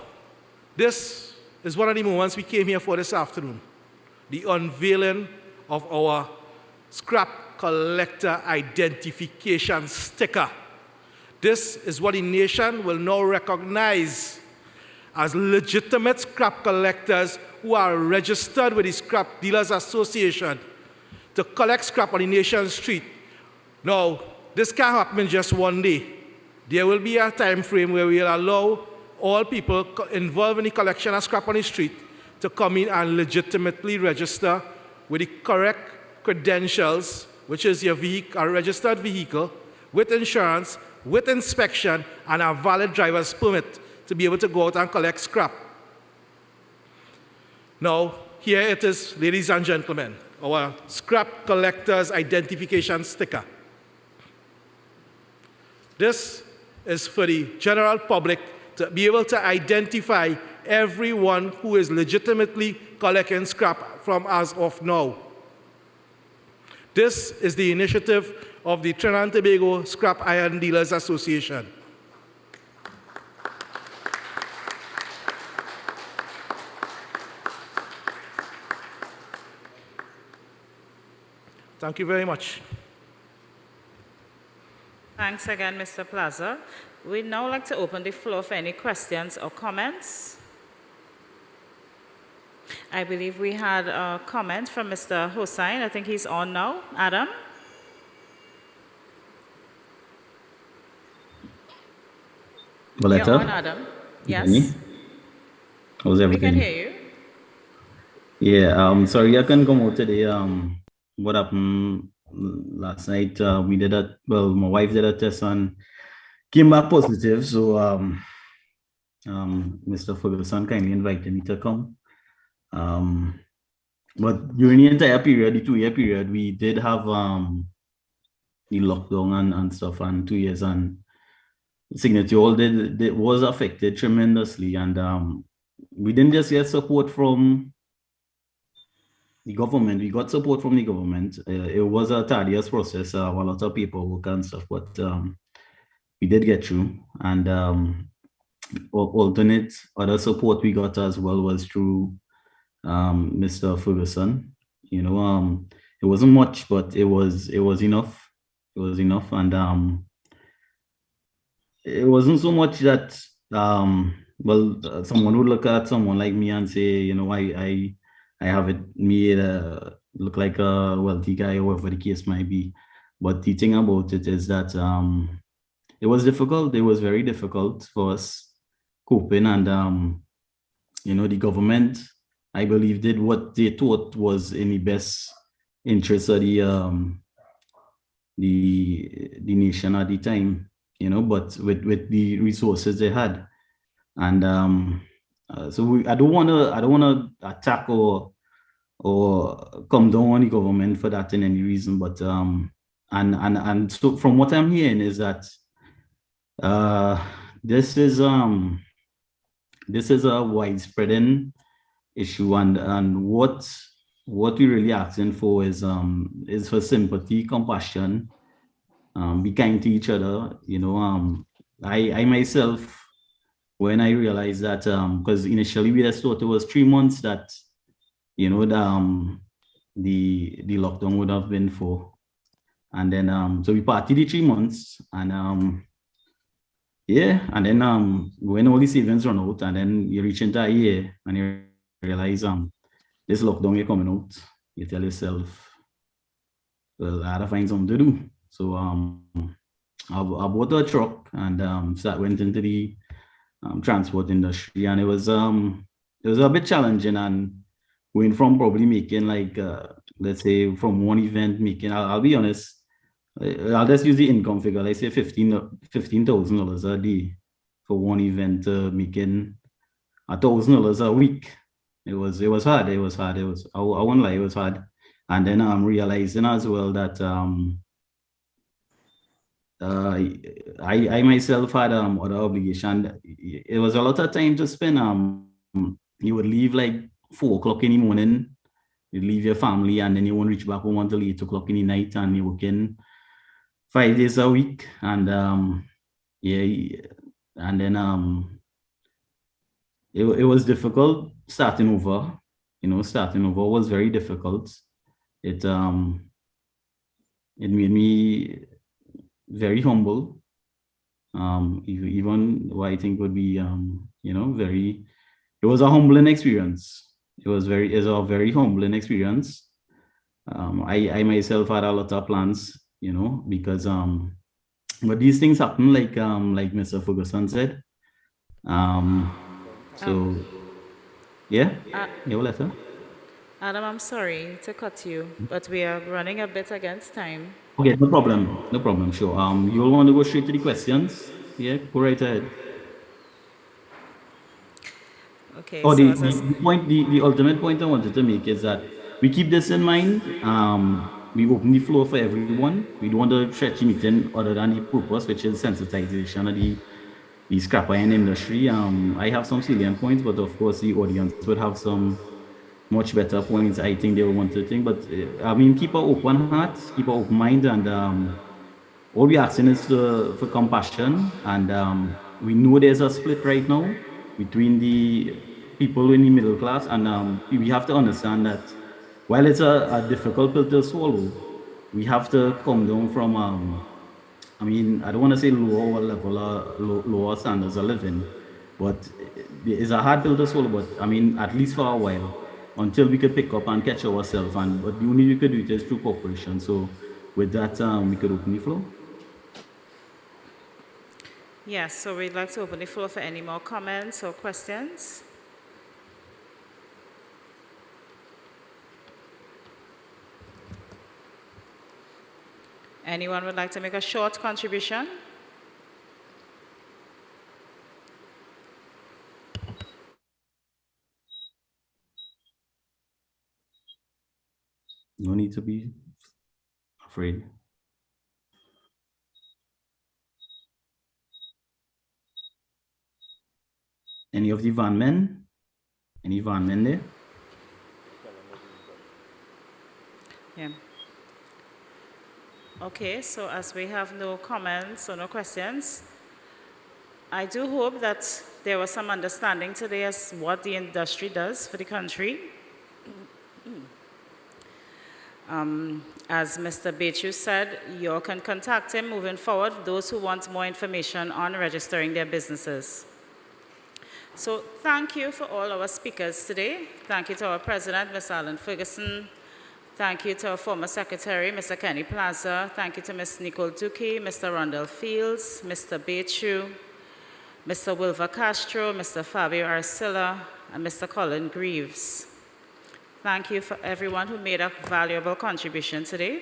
this is one of the moments we came here for this afternoon, the unveiling of our scrap collector identification sticker. This is what the nation will now recognize as legitimate scrap collectors who are registered with the Scrap Dealers Association to collect scrap on the nation's street. Now, this can't happen in just one day. There will be a time frame where we will allow all people involved in the collection of scrap on the street to come in and legitimately register with the correct credentials, which is your vehicle, a registered vehicle, with insurance, with inspection, and a valid driver's permit to be able to go out and collect scrap. Now, here it is, ladies and gentlemen, our scrap collectors identification sticker. This is for the general public to be able to identify everyone who is legitimately collecting scrap from as of now. This is the initiative of the Trinidad and Tobago Scrap Iron Dealers Association. Thank you very much. Thanks again, Mr. Plaza. We'd now like to open the floor for any questions or comments. I believe we had a comment from Mr. Hossain. I think he's on now. Adam? Boletta? You're on, Adam. Yes. Me? How's everything? We can hear you. Yeah, sorry I couldn't come out today. What happened last night? My wife did a test and came back positive. So Mr. Ferguson kindly invited me to come. But during the entire period, the 2-year period, we did have the lockdown and stuff, and 2 years, and Signature Hall was affected tremendously, and we didn't just get support from the government. We got support from the government. It was a tedious process, a lot of paperwork and stuff, but we did get through. And alternate other support we got as well was through Mr. Ferguson. You know, it wasn't much, but it was enough. It was enough, and it wasn't so much that someone would look at someone like me and say, you know, I have it made look like a wealthy guy or whatever the case might be. But the thing about it is that it was difficult. It was very difficult for us coping, and you know, the government, I believe, did what they thought was in the best interest of the nation at the time, you know, but with the resources they had. And so I don't want to attack or come down on the government for that in any reason, but and so from what I'm hearing is that this is a widespread issue, and what we're really asking for is for sympathy, compassion, be kind to each other. You know, I myself, when I realized that, because initially we just thought it was 3 months that, you know, the lockdown would have been for, and then so we partied the 3 months, and yeah, and then when all the savings run out, and then you reach into a year and you realize this lockdown is coming out, you tell yourself, well, I had to find something to do. So I bought a truck and went into the transport industry, and it was a bit challenging, and going from probably making like let's say from one event making, I'll be honest, I'll just use the income figure, let's say $15,000 a day for one event, making $1,000 a week. It was hard. It was hard. I won't lie, it was hard. And then I'm realizing as well that I myself had other obligation. It was a lot of time to spend. You would leave like 4 o'clock in the morning. You leave your family, and then you won't reach back home until 8 o'clock in the night, and you're working 5 days a week. And yeah, and then it was difficult starting over. You know, starting over was very difficult. It made me very humble. Even what I think would be you know, very. It was a humbling experience. It's a very humbling experience. I myself had a lot of plans, you know, because but these things happen like Mr. Ferguson said. So yeah, you letter. Adam, I'm sorry to cut you, but we are running a bit against time. Okay, no problem. No problem. Sure. You'll want to go straight to the questions. Yeah, go right ahead. Okay, Oh, so as I the ultimate point I wanted to make is that we keep this in mind. We open the floor for everyone. We don't want to stretch the meeting other than the purpose, which is sensitization of the scrap iron industry. I have some salient points, but of course the audience would have some much better points. I think they will want to think, but I mean, keep an open heart, keep an open mind, and all we're asking is for compassion. And we know there's a split right now between the people in the middle class, and we have to understand that while it's a difficult pill to swallow, we have to come down from, I mean, I don't want to say lower level, lower standards of living, but it's a hard pill to swallow, but I mean, at least for a while, until we could pick up and catch ourselves. But the only way we could do it is through cooperation. So with that, we could open the floor. Yes, so we'd like to open the floor for any more comments or questions. Anyone would like to make a short contribution? No need to be afraid. Any of the van men? Any van men there? Yeah. Okay, so as we have no comments or no questions, I do hope that there was some understanding today as what the industry does for the country. As Mr. Bechu said, you all can contact him moving forward, those who want more information on registering their businesses. So thank you for all our speakers today. Thank you to our president, Ms. Alan Ferguson. Thank you to our former secretary, Mr. Kenny Plaza. Thank you to Ms. Nicole Duque, Mr. Rondell Fields, Mr. Bechu, Mr. Wilver Castro, Mr. Fabio Arcilla, and Mr. Colin Greaves. Thank you for everyone who made a valuable contribution today.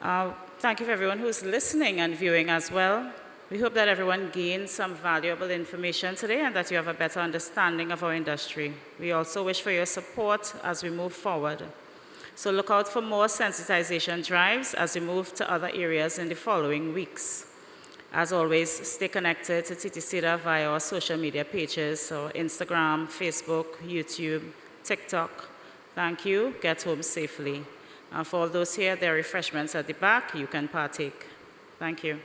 Thank you for everyone who's listening and viewing as well. We hope that everyone gained some valuable information today and that you have a better understanding of our industry. We also wish for your support as we move forward. So look out for more sensitization drives as we move to other areas in the following weeks. As always, stay connected to TTSIDA via our social media pages, so Instagram, Facebook, YouTube, TikTok. Thank you. Get home safely. And for all those here, there are refreshments at the back. You can partake. Thank you.